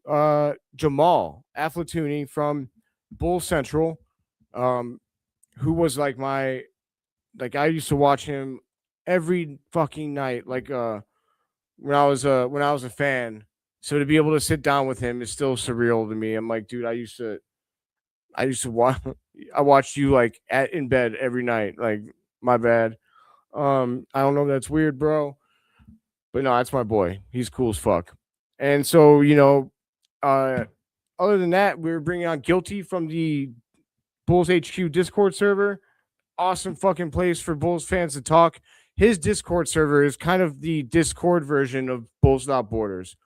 Speaker 1: Jamal Aflatooni from Bull Central, who was like I used to watch him every fucking night, like when I was a fan. So to be able to sit down with him is still surreal to me. I'm like, dude, I used to watch I watched you like in bed every night. Like, my bad. I don't know if that's weird, bro. But no, that's my boy. He's cool as fuck. And so, you know, other than that, we were bringing on Guilty from the Bulls HQ Discord server. Awesome fucking place for Bulls fans to talk. His Discord server is kind of the Discord version of Bulls Without Borders.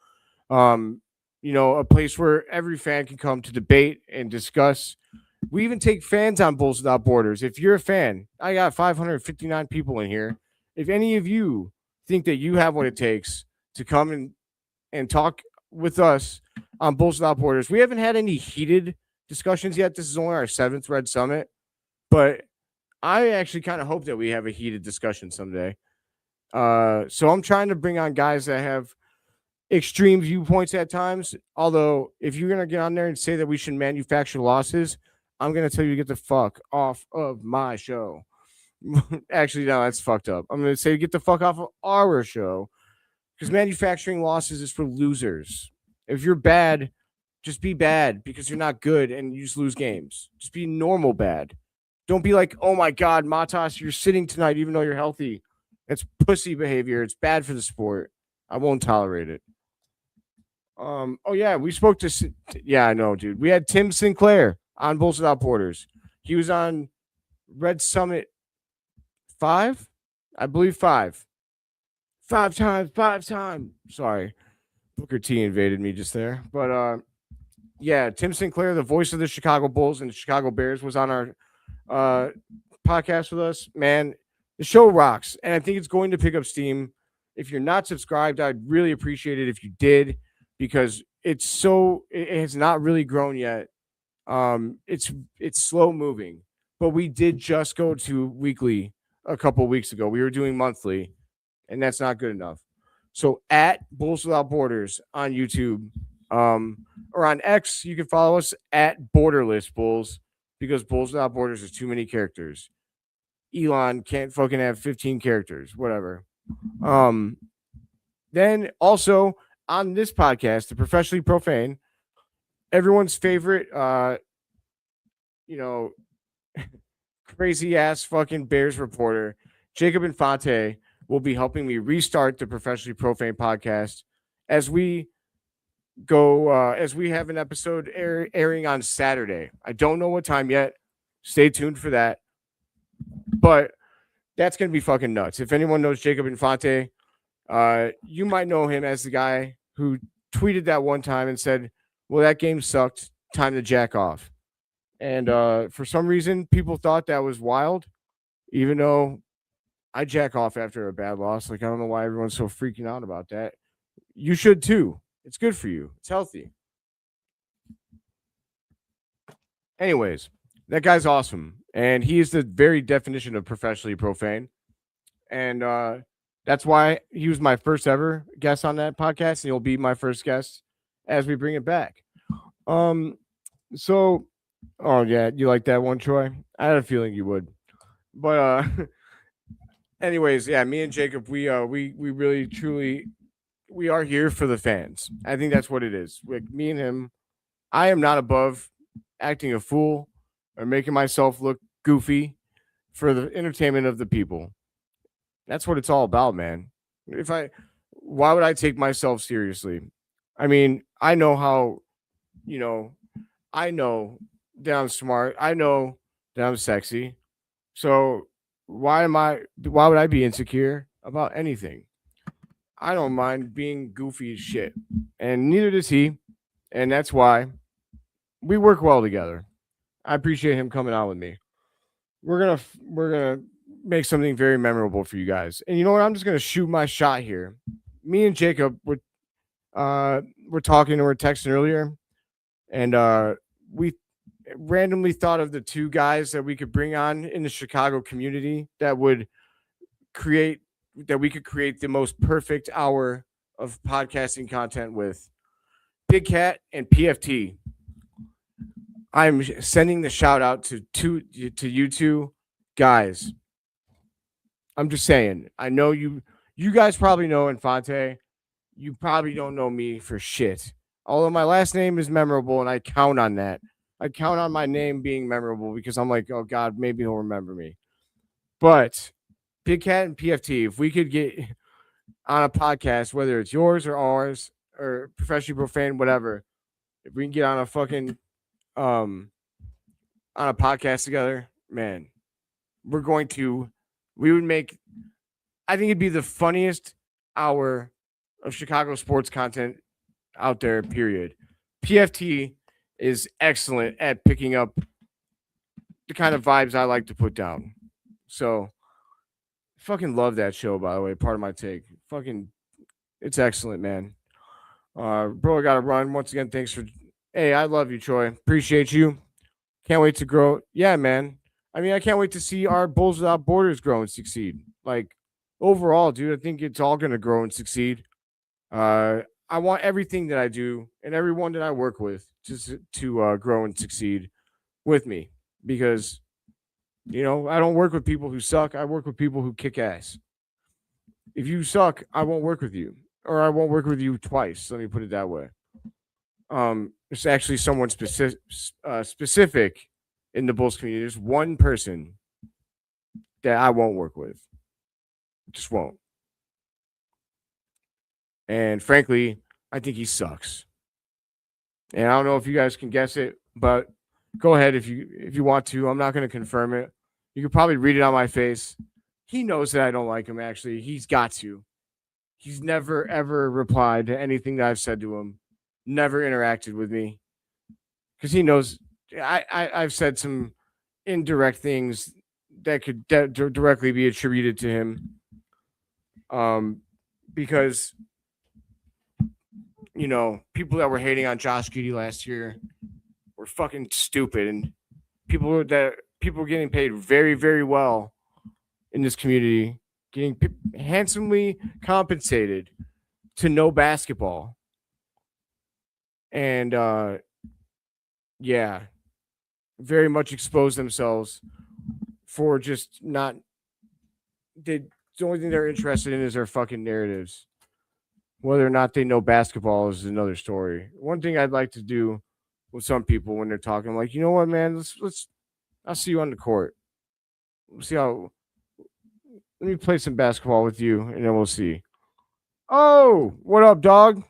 Speaker 1: You know, a place where every fan can come to debate and discuss. We even take fans on Bulls Without Borders. If you're a fan, I got 559 people in here. If any of you think that you have what it takes to come and talk with us on Bulls Without Borders, we haven't had any heated discussions yet. This is only our 7th Red Summit, but I actually kind of hope that we have a heated discussion someday. So I'm trying to bring on guys that have extreme viewpoints at times. Although, if you're going to get on there and say that we should manufacture losses, I'm going to tell you to get the fuck off of my show. Actually, no, that's fucked up. I'm going to say get the fuck off of our show, because manufacturing losses is for losers. If you're bad, just be bad because you're not good and you just lose games. Just be normal bad. Don't be like, oh my God, Matas, you're sitting tonight even though you're healthy. It's pussy behavior. It's bad for the sport. I won't tolerate it. Oh yeah, we spoke to. Yeah, I know, dude. We had Tim Sinclair on Bulls Without Borders. He was on Red Summit 5, I believe 5. 5 times. Sorry, Booker T invaded me just there. But yeah, Tim Sinclair, the voice of the Chicago Bulls and the Chicago Bears, was on our podcast with us. Man, the show rocks, and I think it's going to pick up steam. If you're not subscribed, I'd really appreciate it if you did, because it has not really grown yet. It's slow moving, but we did just go to weekly a couple of weeks ago. We were doing monthly, and that's not good enough. So at Bulls Without Borders on YouTube, or on X, you can follow us at Borderless Bulls, because Bulls Without Borders is too many characters. Elon can't fucking have 15 characters, whatever. Then also on this podcast, the Professionally Profane, everyone's favorite, crazy ass fucking Bears reporter, Jacob Infante, will be helping me restart the Professionally Profane podcast as we have an episode airing on Saturday. I don't know what time yet. Stay tuned for that. But that's going to be fucking nuts. If anyone knows Jacob Infante, you might know him as the guy who tweeted that one time and said, well, that game sucked. Time to jack off. And for some reason, people thought that was wild, even though I jack off after a bad loss. Like, I don't know why everyone's so freaking out about that. You should too. It's good for you. It's healthy. Anyways, that guy's awesome. And he is the very definition of professionally profane. And that's why he was my first ever guest on that podcast. And he'll be my first guest as we bring it back. So, oh yeah, you like that one, Troy? I had a feeling you would. But anyways, yeah, me and Jacob, we really truly, we are here for the fans. I think that's what it is. Like, me and him, I am not above acting a fool or making myself look goofy for the entertainment of the people. That's what it's all about, man. Why would I take myself seriously? I mean, I know how, I know that I'm smart. I know that I'm sexy. So why would I be insecure about anything? I don't mind being goofy as shit. And neither does he. And that's why we work well together. I appreciate him coming out with me. We're gonna make something very memorable for you guys. And you know what? I'm just gonna shoot my shot here. Me and Jacob we're talking and we're texting earlier, and we randomly thought of the two guys that we could bring on in the Chicago community create that we could create the most perfect hour of podcasting content with. Big Cat and PFT. I'm sending the shout out to you two guys. I'm just saying. I know you guys probably know Infante. You probably don't know me for shit. Although my last name is memorable and I count on that. I count on my name being memorable because I'm like, oh God, maybe he'll remember me. But Big Cat and PFT, if we could get on a podcast, whether it's yours or ours or Professionally Profane, whatever, if we can get on a fucking on a podcast together, man, we would make, I think it'd be the funniest hour of Chicago sports content out there, period. PFT is excellent at picking up the kind of vibes I like to put down. So fucking love that show, by the way. Part of my take. Fucking, it's excellent, man. Bro, I gotta run. Once again, thanks for. Hey, I love you, Troy. Appreciate you. Can't wait to grow. Yeah, man. I mean, I can't wait to see our Bulls Without Borders grow and succeed. Like, overall, dude, I think it's all gonna grow and succeed. I want everything that I do and everyone that I work with to grow and succeed with me, because I don't work with people who suck. I work with people who kick ass. If you suck, I won't work with you, or I won't work with you twice. Let me put it that way. It's actually someone specific in the Bulls community. There's one person that I won't work with. Just won't. And frankly, I think he sucks. And I don't know if you guys can guess it, but go ahead if you want to. I'm not going to confirm it. You could probably read it on my face. He knows that I don't like him, actually. He's got to. He's never, ever replied to anything that I've said to him. Never interacted with me. Because he knows I've said some indirect things that could directly be attributed to him. Because people that were hating on Josh Giddey last year were fucking stupid, and people were getting paid very, very well in this community, getting handsomely compensated to know basketball. And very much expose themselves for just not. The only thing they're interested in is their fucking narratives. Whether or not they know basketball is another story. One thing I'd like to do with some people when they're talking, I'm like, you know what, man, I'll see you on the court. Let me play some basketball with you, and then we'll see. Oh, what up, dog?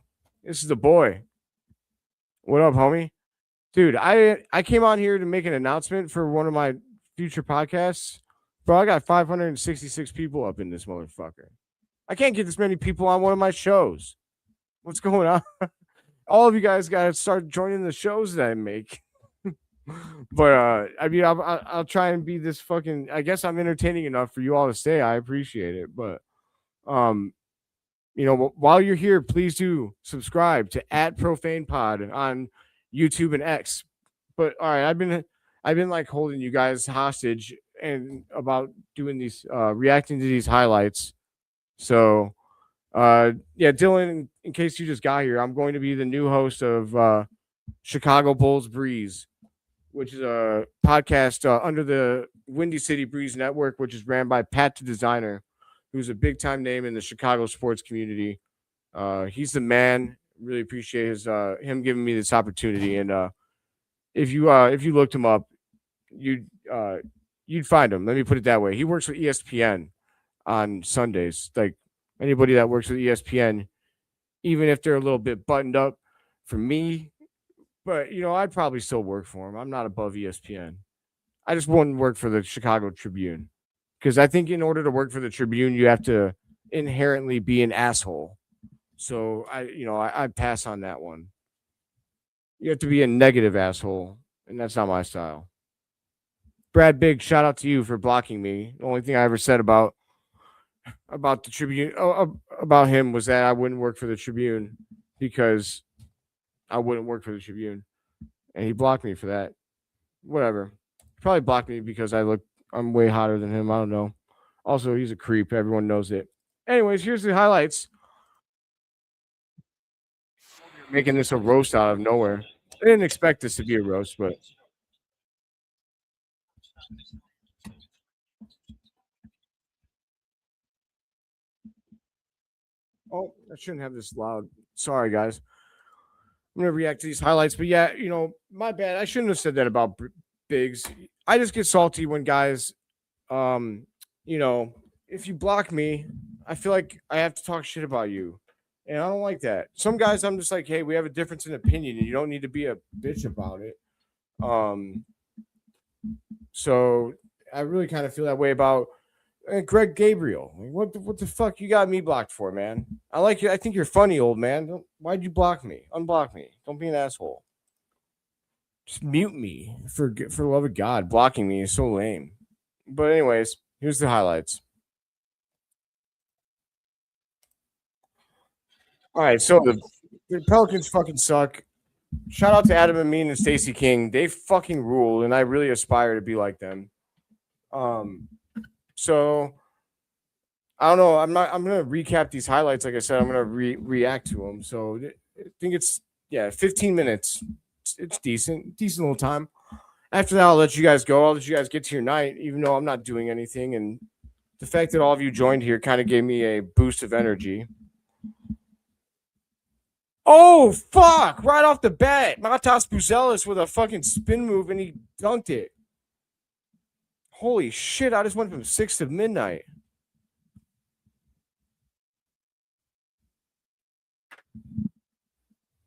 Speaker 1: This is the boy. What up, homie? Dude, I came on here to make an announcement for one of my future podcasts. Bro, I got 566 people up in this motherfucker. I can't get this many people on one of my shows. What's going on? All of you guys got to start joining the shows that I make. But I mean, I'll try and be this fucking. I guess I'm entertaining enough for you all to stay. I appreciate it. But while you're here, please do subscribe to @ProfanePod on YouTube and X. But all right, I've been like holding you guys hostage and about doing these reacting to these highlights. So Dylan, in case you just got here, I'm going to be the new host of Chicago Bulls Breeze, which is a podcast under the Windy City Breeze Network, which is ran by Pat the Designer, who's a big time name in the Chicago sports community. He's the man. Really appreciate him giving me this opportunity. And if you looked him up, you'd find him. Let me put it that way. He works with ESPN on Sundays. Like anybody that works with ESPN, even if they're a little bit buttoned up for me, but I'd probably still work for him. I'm not above ESPN. I just wouldn't work for the Chicago Tribune. Because I think in order to work for the Tribune, you have to inherently be an asshole. So I pass on that one. You have to be a negative asshole, and that's not my style. Brad Big, shout out to you for blocking me. The only thing I ever said about the Tribune about him was that I wouldn't work for the Tribune because I wouldn't work for the Tribune, and he blocked me for that. Whatever. He probably blocked me because I'm way hotter than him. I don't know. Also, he's a creep. Everyone knows it. Anyways, here's the highlights. Making this a roast out of nowhere. I didn't expect this to be a roast, but oh, I shouldn't have this loud. Sorry, guys. I'm gonna react to these highlights, but yeah, my bad. I shouldn't have said that about Biggs. I just get salty when guys, um, if you block me, I feel like I have to talk shit about you, and I don't like that. Some guys, I'm just like, hey, we have a difference in opinion, and you don't need to be a bitch about it. So I really kind of feel that way about Greg Gabriel. What the fuck you got me blocked for, man? I like you. I think you're funny, old man. Why'd you block me? Unblock me. Don't be an asshole. Just mute me for the love of God. Blocking me is so lame. But anyways, here's the highlights. All right, so the Pelicans fucking suck. Shout out to Adam Amin and Stacey King. They fucking rule, and I really aspire to be like them. So I don't know. I'm gonna recap these highlights. Like I said, I'm gonna react to them. So I think it's 15 minutes. It's decent little time. After that, I'll let you guys go. I'll let you guys get to your night, even though I'm not doing anything. And the fact that all of you joined here kind of gave me a boost of energy. Oh, fuck! Right off the bat, Matas Buzelis with a fucking spin move, and he dunked it. Holy shit, I just went from 6 to midnight.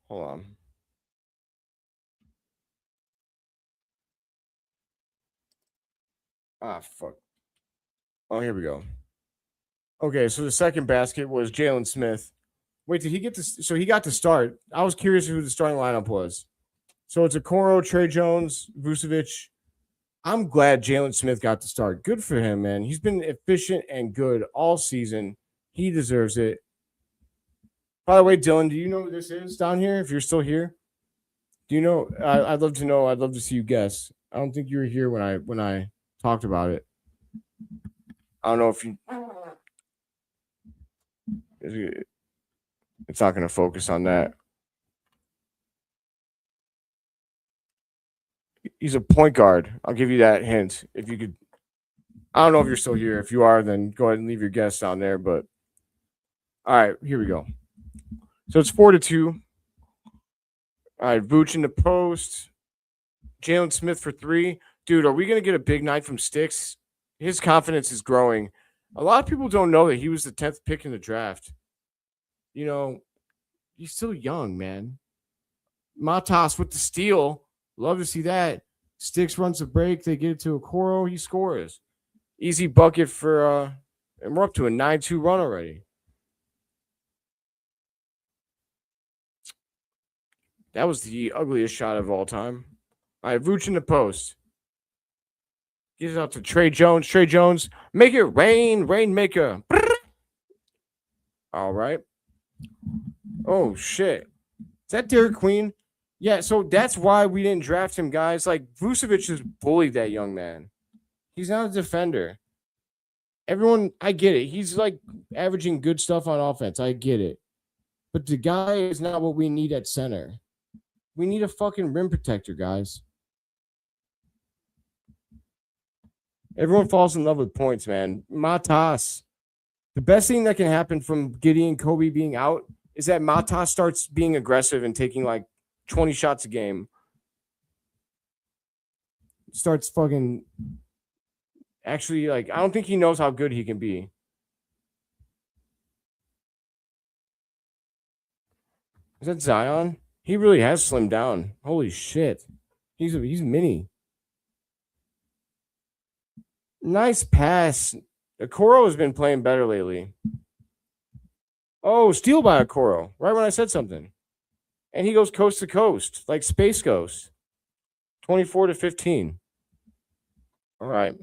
Speaker 1: Hold on. Ah, fuck. Oh, here we go. Okay, so the second basket was Jalen Smith. Wait, did he get this? So he got to start. I was curious who the starting lineup was. So it's Okoro, Trey Jones, Vucevic. I'm glad Jalen Smith got to start. Good for him, man. He's been efficient and good all season. He deserves it. By the way, Dylan, do you know who this is down here? If you're still here, do you know? I'd love to know. I'd love to see you guess. I don't think you were here when I talked about it. I don't know if you. It's not going to focus on that. He's a point guard. I'll give you that hint. If you could, I don't know if you're still here. If you are, then go ahead and leave your guess down there. But all right, here we go. So it's 4-2. All right, Vooch in the post. Jalen Smith for 3. Dude, are we going to get a big night from Sticks? His confidence is growing. A lot of people don't know that he was the 10th pick in the draft. He's still young, man. Matas with the steal. Love to see that. Sticks runs a break. They get it to Okoro. He scores. Easy bucket for, and we're up to a 9-2 run already. That was the ugliest shot of all time. All right, Vooch in the post. Gives it out to Trey Jones. Trey Jones, make it rain, rainmaker. All right. Oh, shit. Is that Derek Queen? Yeah, so that's why we didn't draft him, guys. Like, Vucevic just bullied that young man. He's not a defender. Everyone, I get it. He's, like, averaging good stuff on offense. I get it. But the guy is not what we need at center. We need a fucking rim protector, guys. Everyone falls in love with points, man. Matas. The best thing that can happen from Gideon Kobe being out is that Matas starts being aggressive and taking like 20 shots a game. Starts fucking actually, like, I don't think he knows how good he can be. Is that Zion? He really has slimmed down. Holy shit. He's mini. Nice pass. Okoro has been playing better lately. Oh, steal by Okoro. Right when I said something. And he goes coast to coast, like Space Ghost. 24-15. All right.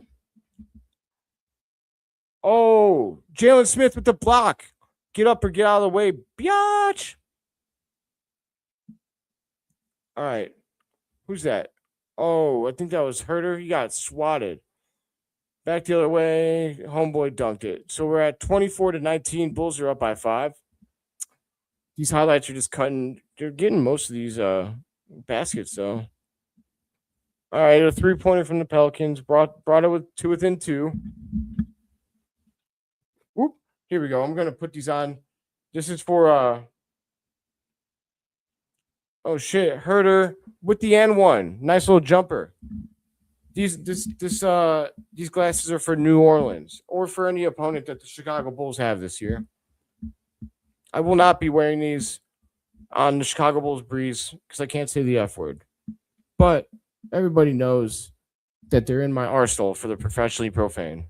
Speaker 1: Oh, Jalen Smith with the block. Get up or get out of the way. Biatch. All right. Who's that? Oh, I think that was Herter. He got swatted. Back the other way. Homeboy dunked it. So we're at 24-19. Bulls are up by 5. These highlights are just cutting. They're getting most of these baskets, though. All right, a 3-pointer from the Pelicans. Brought it to within 2. Whoop. Here we go. I'm going to put these on. This is for oh shit, Herter with the N1. Nice little jumper. These glasses are for New Orleans or for any opponent that the Chicago Bulls have this year. I will not be wearing these on the Chicago Bulls breeze because I can't say the F word. But everybody knows that they're in my arsenal for the Professionally Profane.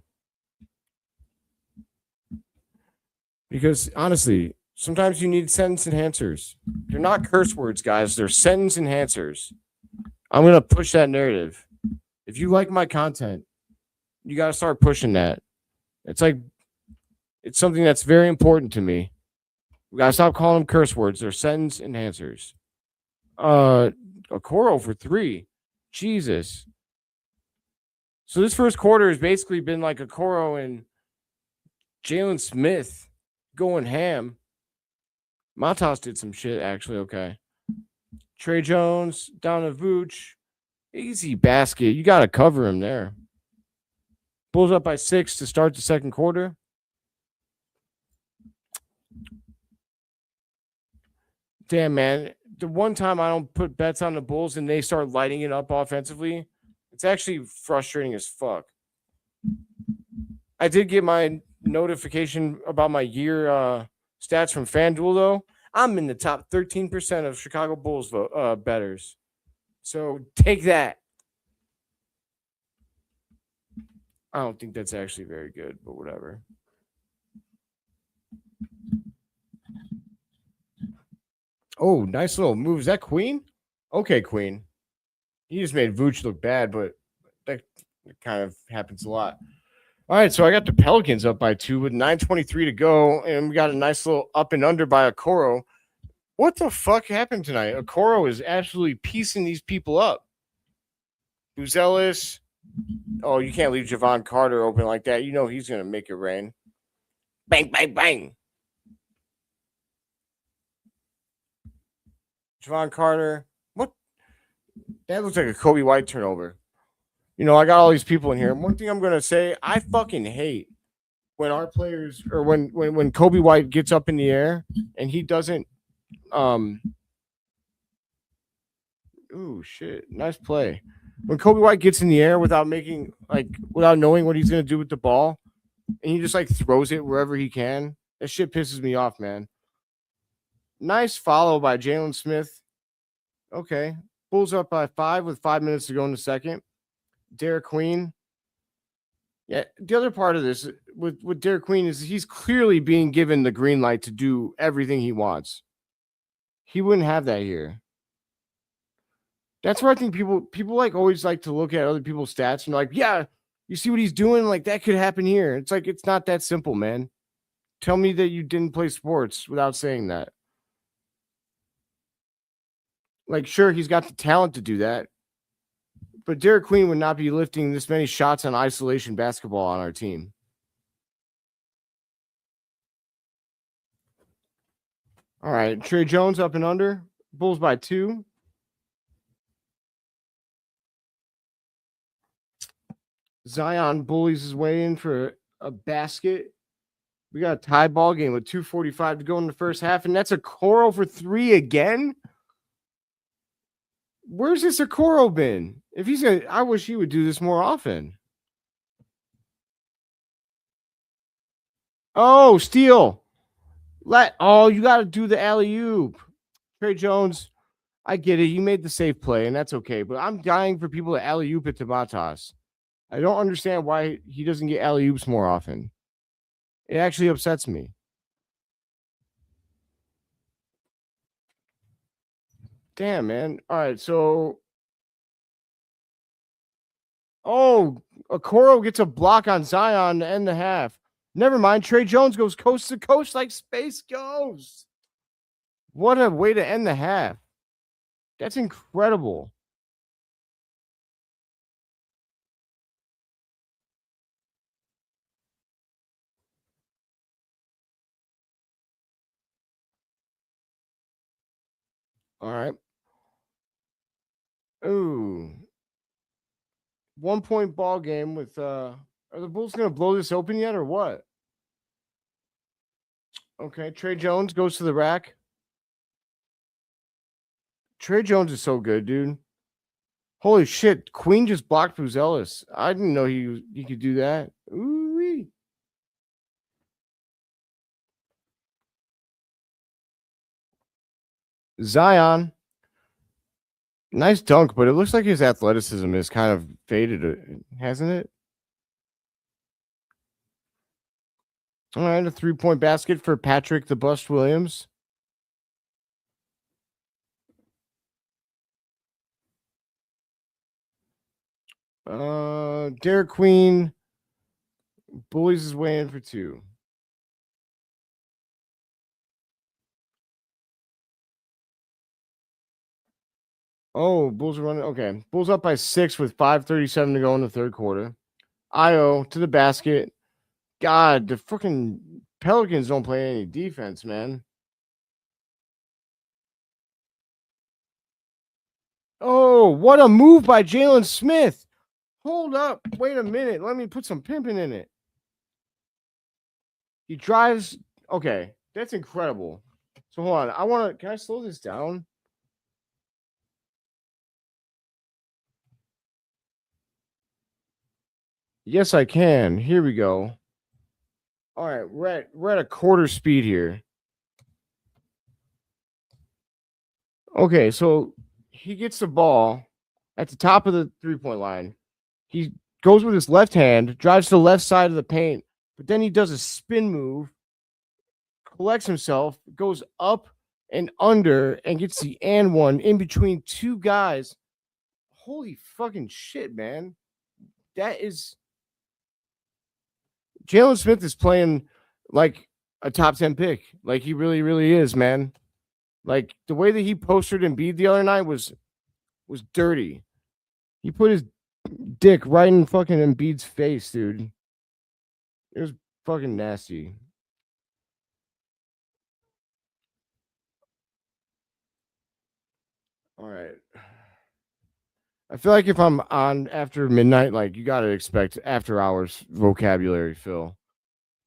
Speaker 1: Because honestly, sometimes you need sentence enhancers. They're not curse words, guys. They're sentence enhancers. I'm going to push that narrative. If you like my content, you got to start pushing that. It's something that's very important to me. We got to stop calling them curse words. They're sentence enhancers. Okoro for 3. Jesus. So this first quarter has basically been like Okoro and Jalen Smith going ham. Matas did some shit, actually. Okay. Trey Jones, down to Vooch. Easy basket. You got to cover him there. Bulls up by 6 to start the second quarter. Damn, man. The one time I don't put bets on the Bulls and they start lighting it up offensively, it's actually frustrating as fuck. I did get my notification about my year stats from FanDuel, though. I'm in the top 13% of Chicago Bulls bettors. So take that. I don't think that's actually very good, but whatever. Oh, nice little move. Is that Queen? Okay, Queen. He just made Vooch look bad, but that kind of happens a lot. All right, so I got the Pelicans up by 2 with 9:23 to go, and we got a nice little up and under by Okoro. What the fuck happened tonight? Okoro is absolutely piecing these people up. Buzelis. Oh, you can't leave Javon Carter open like that. You know he's going to make it rain. Bang, bang, bang. Javon Carter. What? That looks like a Kobe White turnover. You know, I got all these people in here. One thing I'm going to say, I fucking hate when our players or when Kobe White gets up in the air and he doesn't ooh, shit. Nice play. When Kobe White gets in the air without knowing what he's going to do with the ball and he just throws it wherever he can, that shit pisses me off, man. Nice follow by Jalen Smith. Okay. Bulls up by 5 with 5 minutes to go in the second. Derek Queen. Yeah, the other part of this with Derek Queen is he's clearly being given the green light to do everything he wants. He wouldn't have that here. That's where I think people always like to look at other people's stats and like, yeah, you see what he's doing? Like that could happen here. It's like, it's not that simple, man. Tell me that you didn't play sports without saying that. Like, sure, he's got the talent to do that. But Derek Queen would not be lifting this many shots on isolation basketball on our team. All right, Trey Jones up and under. Bulls by 2. Zion bullies his way in for a basket. We got a tie ball game with 2:45 to go in the first half, and that's Okoro for 3 again. Where's this Okoro been? If he's gonna, I wish he would do this more often. Oh, steal. You got to do the alley-oop. Trey Jones, I get it. You made the safe play, and that's okay. But I'm dying for people to alley-oop it to Matas. I don't understand why he doesn't get alley-oops more often. It actually upsets me. Damn, man. All right, so Okoro gets a block on Zion to end the half. Never mind. Trey Jones goes coast to coast like Space Ghost. What a way to end the half. That's incredible. All right. Ooh. 1 point ball game with are the Bulls gonna blow this open yet or what? Okay, Trey Jones goes to the rack. Trey Jones is so good, dude. Holy shit, Queen just blocked Buzelis. I didn't know he could do that. Ooh-wee. Zion. Nice dunk, but it looks like his athleticism is kind of faded, hasn't it? All right, a 3-point basket for Patrick the Bust Williams. Derek Queen bullies his way in for 2. Oh, Bulls are running. Okay. Bulls up by 6 with 5:37 to go in the third quarter. Io to the basket. God, the fucking Pelicans don't play any defense, man. Oh, what a move by Jalen Smith. Hold up. Wait a minute. Let me put some pimping in it. He drives. Okay. That's incredible. So hold on. Can I slow this down? Yes, I can. Here we go. All right, we're at a quarter speed here. Okay, so he gets the ball at the top of the 3-point line. He goes with his left hand, drives to the left side of the paint, but then he does a spin move, collects himself, goes up and under, and gets the and one in between 2 guys. Holy fucking shit, man. That is Jalen Smith is playing like a top 10 pick. Like he really, really is, man. Like the way that he postered Embiid the other night was dirty. He put his dick right in fucking Embiid's face, dude. It was fucking nasty. All right. I feel like if I'm on after midnight, like you gotta expect after hours vocabulary, Phil.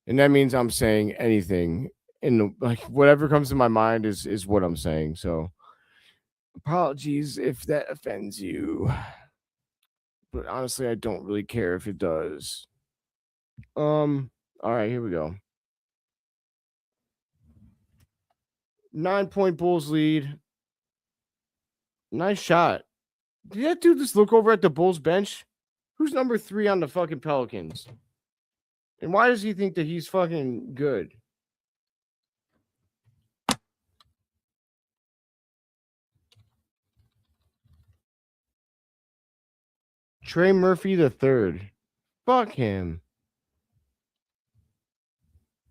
Speaker 1: And that means I'm saying anything in the like whatever comes to my mind is what I'm saying. So apologies if that offends you. But honestly, I don't really care if it does. All right, here we go. 9-point Bulls lead. Nice shot. Did that dude just look over at the Bulls bench? Who's number 3 on the fucking Pelicans? And why does he think that he's fucking good? Trey Murphy the third. Fuck him.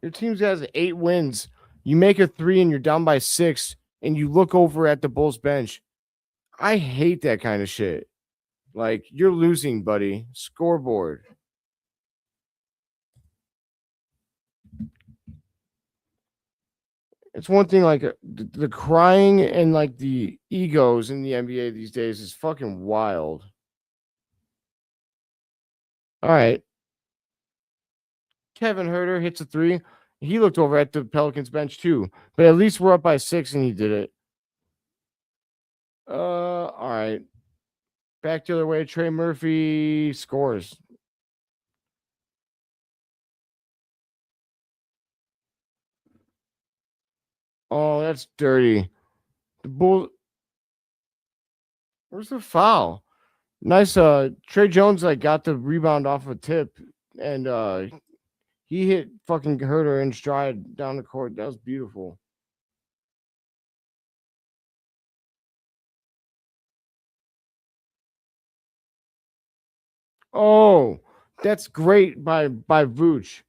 Speaker 1: Your team's has 8 wins. You make a 3 and you're down by 6, and you look over at the Bulls bench. I hate that kind of shit. Like, you're losing, buddy. Scoreboard. It's one thing, like the crying and like the egos in the NBA these days is fucking wild. All right. Kevin Herter hits a 3. He looked over at the Pelicans bench too, but at least we're up by 6 and he did it. All right. Back the other way. Trey Murphy scores. Oh, that's dirty. The Bull. Where's the foul? Nice. Trey Jones like got the rebound off a tip, and he hit fucking Herter in stride down the court. That was beautiful. Oh, that's great by Vooch.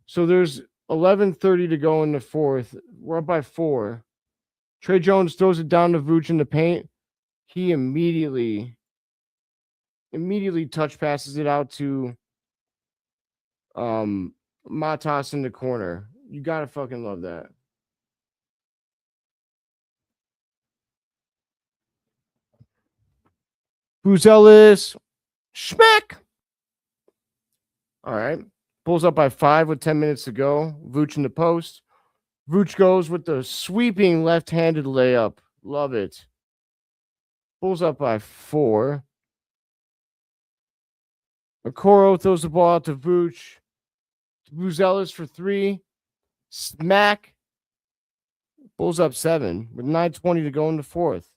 Speaker 1: So there's 11:30 to go in the fourth. We're up by 4. Trey Jones throws it down to Vooch in the paint. He immediately touch passes it out to Matas in the corner. You gotta fucking love that. Buzelis, schmack. All right. Pulls up by 5 with 10 minutes to go. Vooch in the post. Vooch goes with the sweeping left-handed layup. Love it. Pulls up by 4. Okoro throws the ball out to Vooch. Buzelis for 3. Smack. Bulls up 7 with 9:20 to go in the fourth.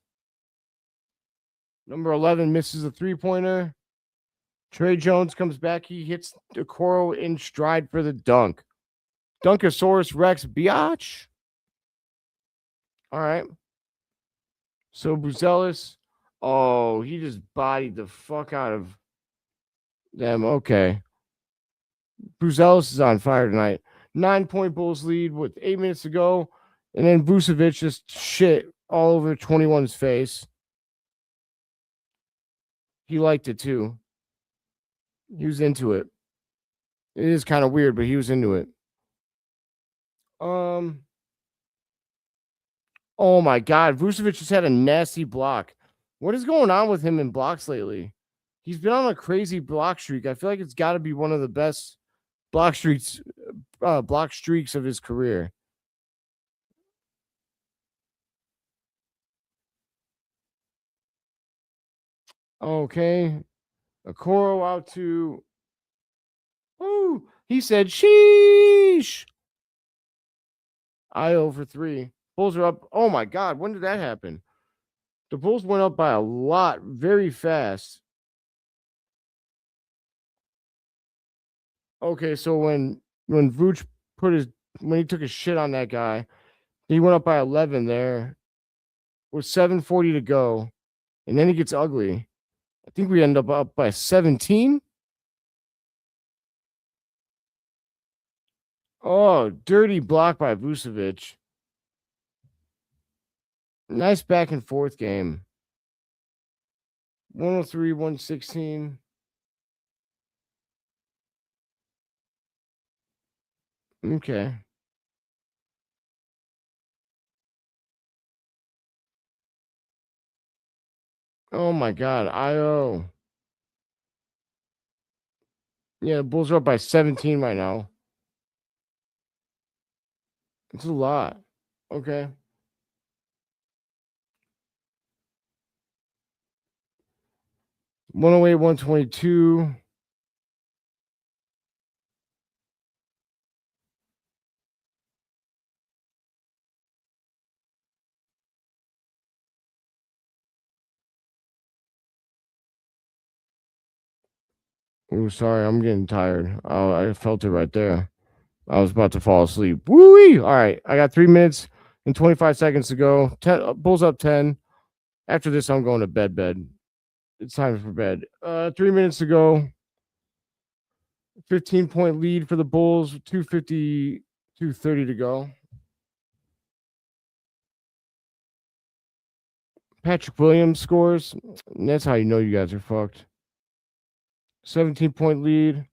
Speaker 1: Number 11 misses a 3-pointer. Trey Jones comes back. He hits Okoro in stride for the dunk. Dunkosaurus Rex biatch. All right. So Buzelis, oh, he just bodied the fuck out of them. Okay. Buzelis is on fire tonight. 9-point Bulls lead with 8 minutes to go. And then Vucevic just shit all over 21's face. He liked it too. He was into it. It is kind of weird, but he was into it. Oh my God. Vucevic just had a nasty block. What is going on with him in blocks lately? He's been on a crazy block streak. I feel like it's got to be one of the best block streaks of his career. Okay. Okoro out to. Oh, he said, sheesh. Io for 3. Bulls are up. Oh my God. When did that happen? The Bulls went up by a lot very fast. Okay, so when Vooch when he took his shit on that guy, he went up by 11 there with 7:40 to go, and then he gets ugly. I think we end up by 17. Oh, dirty block by Vucevic. Nice back and forth game. 103, 116. Okay. Oh my God. IO. Yeah, the Bulls are up by 17 right now. It's a lot. Okay. 108, 122. Oh, sorry, I'm getting tired. Oh, I felt it right there. I was about to fall asleep. Woo-wee! All right, I got 3 minutes and 25 seconds to go. Bulls up 10. After this, I'm going to bed. It's time for bed. 3 minutes to go. 15-point lead for the Bulls. 2:50, 2:30 to go. Patrick Williams scores. And that's how you know you guys are fucked. 17-point lead.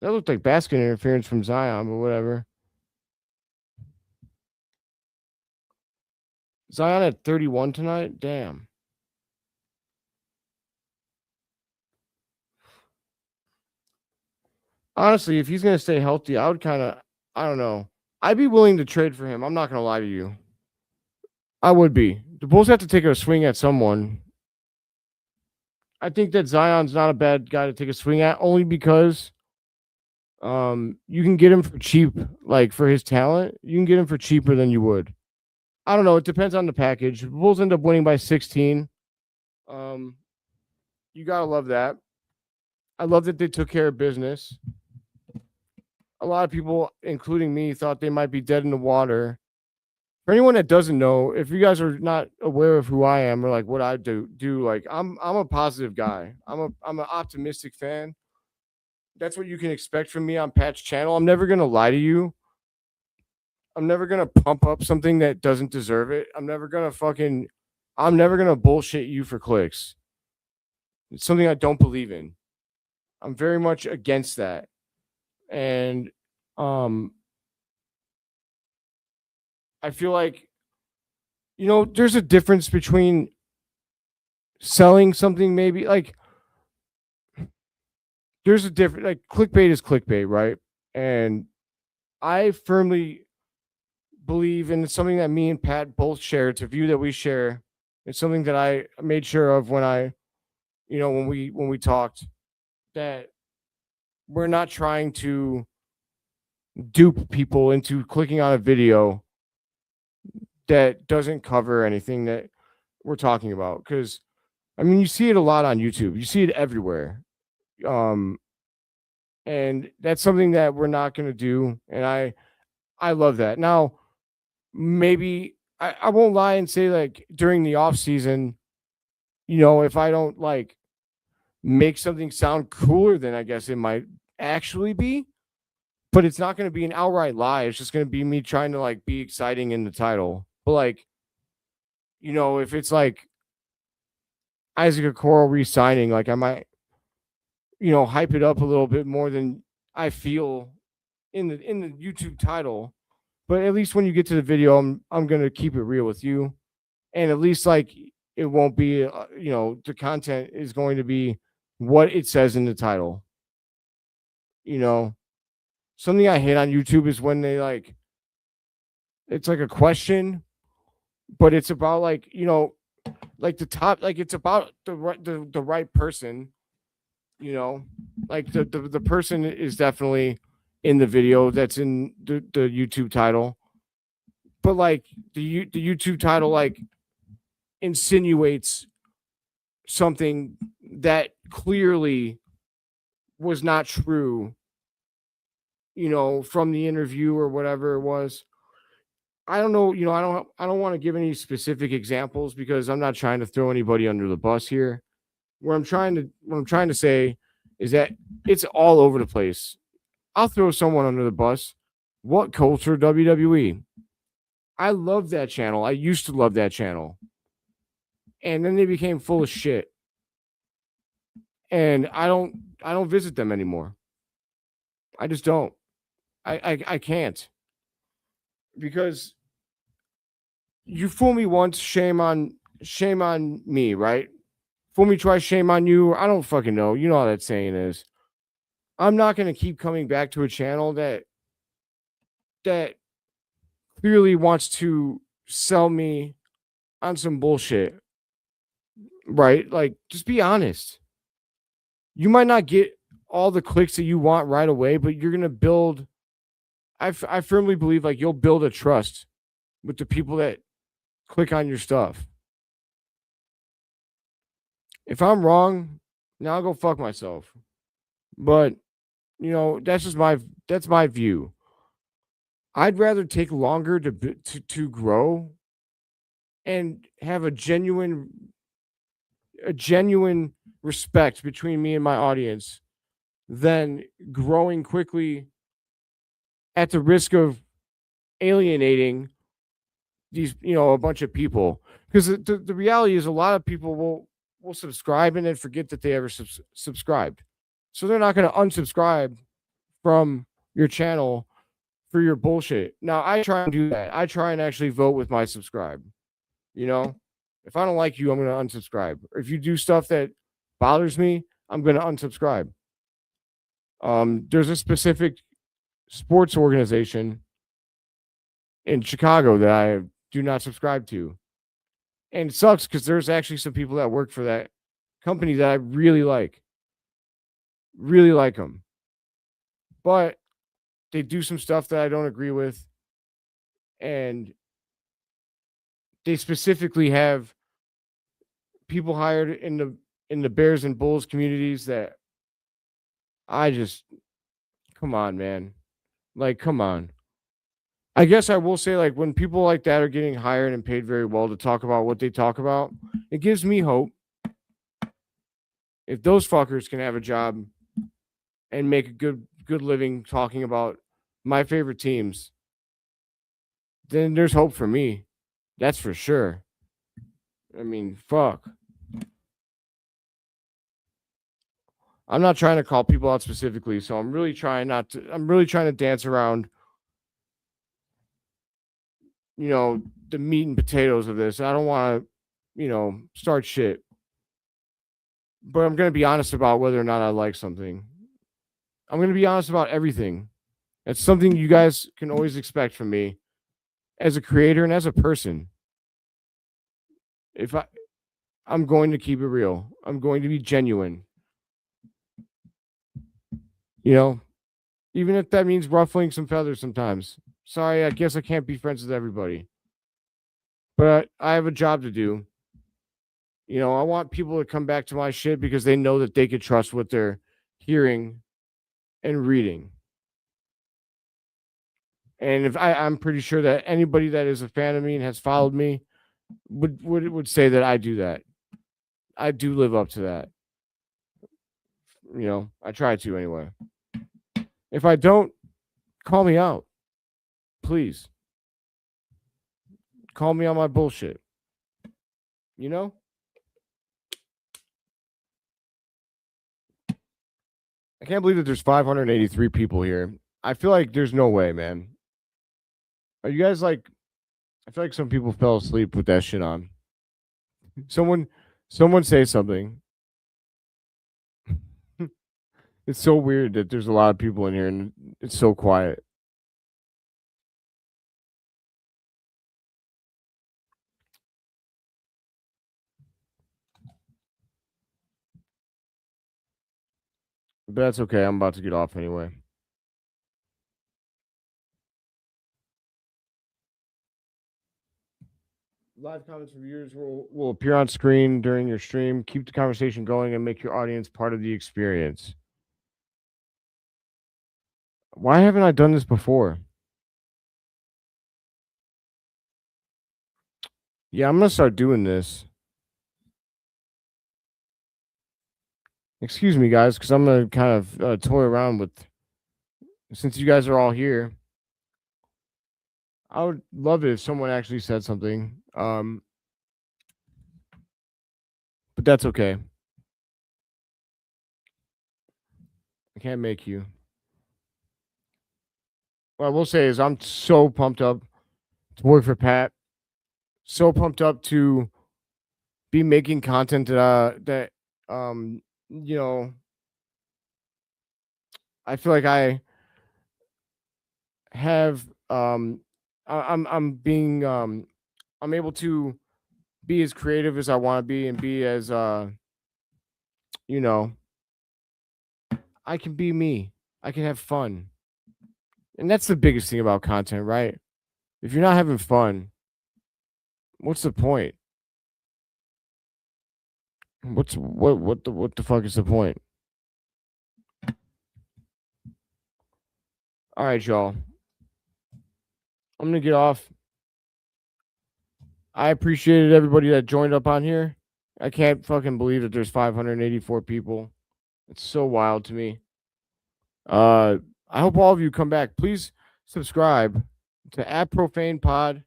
Speaker 1: That looked like basket interference from Zion, but whatever. Zion at 31 tonight? Damn. Honestly, if he's going to stay healthy, I would I don't know. I'd be willing to trade for him. I'm not going to lie to you. I would be. The Bulls have to take a swing at someone. I think that Zion's not a bad guy to take a swing at, only because you can get him for cheap. Like, for his talent, you can get him for cheaper than you would. I don't know. It depends on the package. Bulls end up winning by 16. You gotta love that. I love that they took care of business. A lot of people, including me, thought they might be dead in the water. For anyone that doesn't know, if you guys are not aware of who I am or like what I do like I'm a positive guy. I'm an optimistic fan. That's what you can expect from me on Pat's channel. I'm never gonna lie to you. I'm never gonna pump up something that doesn't deserve it. I'm never gonna bullshit you for clicks. It's something I don't believe in. I'm very much against that. And I feel like, there's a difference between selling something, maybe like there's a different, like, clickbait is clickbait, right? And I firmly believe, and it's something that me and Pat both share. It's a view that we share. It's something that I made sure of when we talked, that we're not trying to dupe people into clicking on a video that doesn't cover anything that we're talking about. Because I mean, you see it a lot on YouTube. You see it everywhere. And that's something that we're not going to do. And I love that. Now, maybe I won't lie and say, like, during the off season, if I don't like make something sound cooler than I guess it might actually be, but it's not going to be an outright lie. It's just going to be me trying to like be exciting in the title. But like, if it's like Isaac Okoro re-signing, like I might, hype it up a little bit more than I feel in the YouTube title. But at least when you get to the video, I'm gonna keep it real with you, and at least like it won't be, the content is going to be what it says in the title. Something I hate on YouTube is when they like, it's like a question, but it's about like, like the top, like it's about the right person. Like the person is definitely in the video that's in the YouTube title, but like the YouTube title like insinuates something that clearly was not true, from the interview or whatever it was. I don't know, I don't want to give any specific examples because I'm not trying to throw anybody under the bus here. What I'm trying to say is that it's all over the place. I'll throw someone under the bus. What Culture WWE? I love that channel. I used to love that channel. And then they became full of shit. And I don't visit them anymore. I just don't. I can't. Because you fool me once, shame on me, right? Fool me twice, shame on you. I don't fucking know. You know how that saying is. I'm not going to keep coming back to a channel that clearly wants to sell me on some bullshit, right? Like, just be honest. You might not get all the clicks that you want right away, but you're going to build, I firmly believe, like, you'll build a trust with the people that click on your stuff. If I'm wrong, now I'll go fuck myself. But, that's my view. I'd rather take longer to grow and have a genuine respect between me and my audience than growing quickly at the risk of alienating these, a bunch of people. Because the reality is a lot of people will subscribe and then forget that they ever subscribed. So they're not going to unsubscribe from your channel for your bullshit. Now, I try and do that. I try and actually vote with my subscribe. If I don't like you, I'm going to unsubscribe. Or if you do stuff that bothers me, I'm going to unsubscribe. There's a specific sports organization in Chicago that I do not subscribe to. And it sucks because there's actually some people that work for that company that I really like. Really like them. But they do some stuff that I don't agree with. And they specifically have people hired in the Bears and Bulls communities that I just, come on, man. Like, come on. I guess I will say, like, when people like that are getting hired and paid very well to talk about what they talk about, it gives me hope. If those fuckers can have a job and make a good living talking about my favorite teams, then there's hope for me. That's for sure. I mean, fuck. I'm not trying to call people out specifically, so I'm really trying to dance around, the meat and potatoes of this. I don't want to, start shit. But I'm going to be honest about whether or not I like something. I'm going to be honest about everything. That's something you guys can always expect from me as a creator and as a person. I'm going to keep it real. I'm going to be genuine. Even if that means ruffling some feathers sometimes. Sorry, I guess I can't be friends with everybody. But I have a job to do. I want people to come back to my shit because they know that they could trust what they're hearing and reading. And if I'm pretty sure that anybody that is a fan of me and has followed me would say that I do that. I do live up to that. I try to anyway. If I don't, call me out. Please. Call me on my bullshit. I can't believe that there's 583 people here. I feel like there's no way, man. Are you guys like, I feel like some people fell asleep with that shit on. Someone say something. It's so weird that there's a lot of people in here and it's so quiet. But that's okay. I'm about to get off anyway. Live comments from viewers will appear on screen during your stream. Keep the conversation going and make your audience part of the experience. Why haven't I done this before? Yeah, I'm going to start doing this. Excuse me, guys, because I'm going to kind of toy around with, since you guys are all here. I would love it if someone actually said something. But that's okay. I can't make you. What I will say is I'm so pumped up to work for Pat. So pumped up to be making content that I feel like I have I'm being I'm able to be as creative as I want to be and be as I can be me. I can have fun. And that's the biggest thing about content, right? If you're not having fun, what's the point? What the fuck is the point? All right, y'all. I'm gonna get off. I appreciated everybody that joined up on here. I can't fucking believe that there's 584 people. It's so wild to me. I hope all of you come back. Please subscribe to @Profane Pod.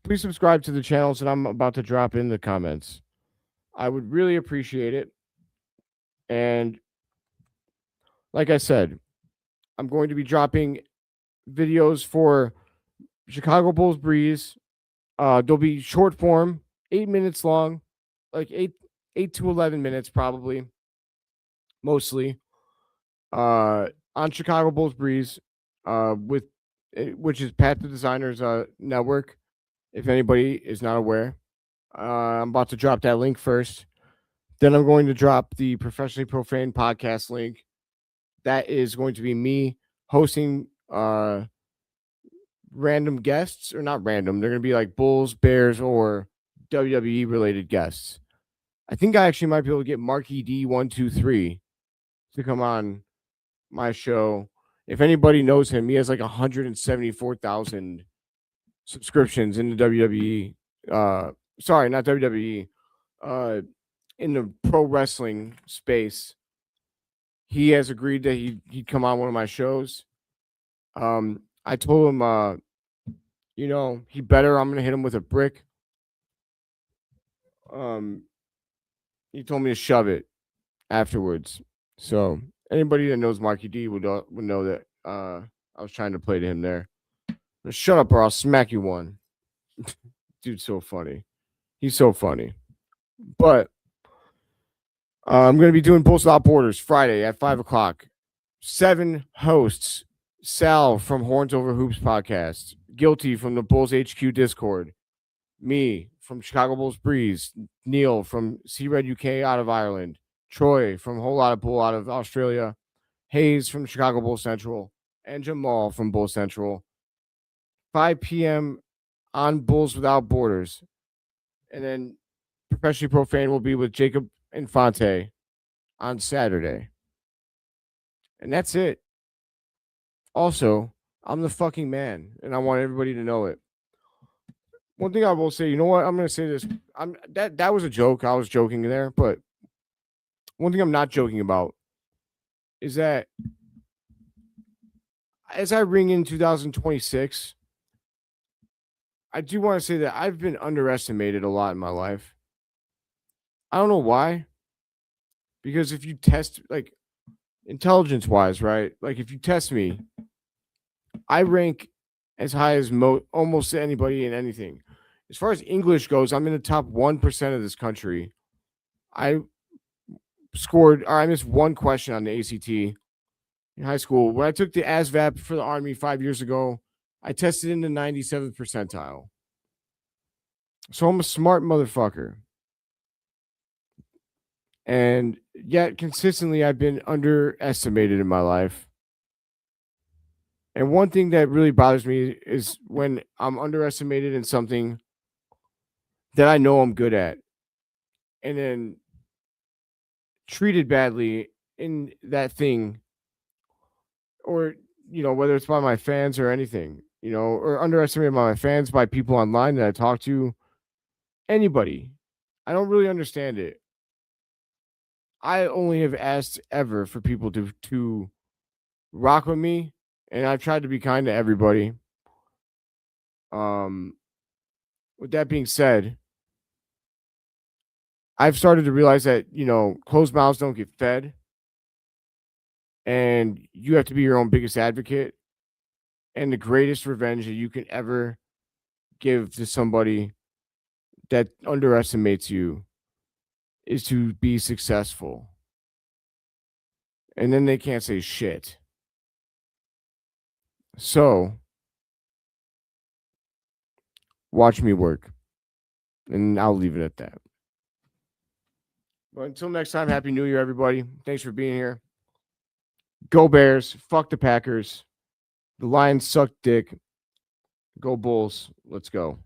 Speaker 1: Please subscribe to the channels that I'm about to drop in the comments. I would really appreciate it. And like I said, I'm going to be dropping videos for Chicago Bulls Breeze. They'll be short form, 8 minutes long, like 8 to 11 minutes probably, mostly. On Chicago Bulls Breeze, which is Pat the Designer's network. If anybody is not aware, I'm about to drop that link first. Then I'm going to drop the Professionally Profane podcast link. That is going to be me hosting random guests, or not random. They're going to be like Bulls, Bears, or WWE related guests. I think I actually might be able to get Marky D123 to come on my show. If anybody knows him, he has like 174,000 subscriptions in the WWE. Sorry, not WWE. In the pro wrestling space. He has agreed that he'd come on one of my shows. I told him, he better. I'm gonna hit him with a brick. He told me to shove it afterwards. So anybody that knows Marky D would know that I was trying to play to him there. Shut up, or I'll smack you one. Dude's so funny. He's so funny. But I'm going to be doing Bulls Without Borders Friday at 5 o'clock. 7 hosts. Sal from Horns Over Hoops podcast. Guilty from the Bulls HQ Discord. Me from Chicago Bulls Breeze. Neil from Sea Red UK out of Ireland. Troy from Whole Lot of Bull out of Australia. Hayes from Chicago Bull Central. And Jamal from Bull Central. 5 p.m. on Bulls Without Borders. And then Professionally Profane will be with Jacob Infante on Saturday. And that's it. Also, I'm the fucking man, and I want everybody to know it. One thing I will say, you know what? I'm going to say this. That was a joke. I was joking there, but one thing I'm not joking about is that as I ring in 2026, I do want to say that I've been underestimated a lot in my life. I don't know why. Because if you test, like, intelligence-wise, right? Like, if you test me, I rank as high as almost anybody in anything. As far as English goes, I'm in the top 1% of this country. I missed one question on the ACT in high school. When I took the ASVAB for the Army 5 years ago, I tested in the 97th percentile. So I'm a smart motherfucker. And yet consistently I've been underestimated in my life. And one thing that really bothers me is when I'm underestimated in something that I know I'm good at, and then treated badly in that thing, or, whether it's by my fans or anything, or underestimated by my fans, by people online that I talk to, anybody. I don't really understand it. I only have asked ever for people to rock with me, and I've tried to be kind to everybody. With that being said, I've started to realize that, closed mouths don't get fed, and you have to be your own biggest advocate. And the greatest revenge that you can ever give to somebody that underestimates you is to be successful. And then they can't say shit. So, watch me work. And I'll leave it at that. But until next time, Happy New Year, everybody. Thanks for being here. Go Bears. Fuck the Packers. The Lions suck dick. Go Bulls. Let's go.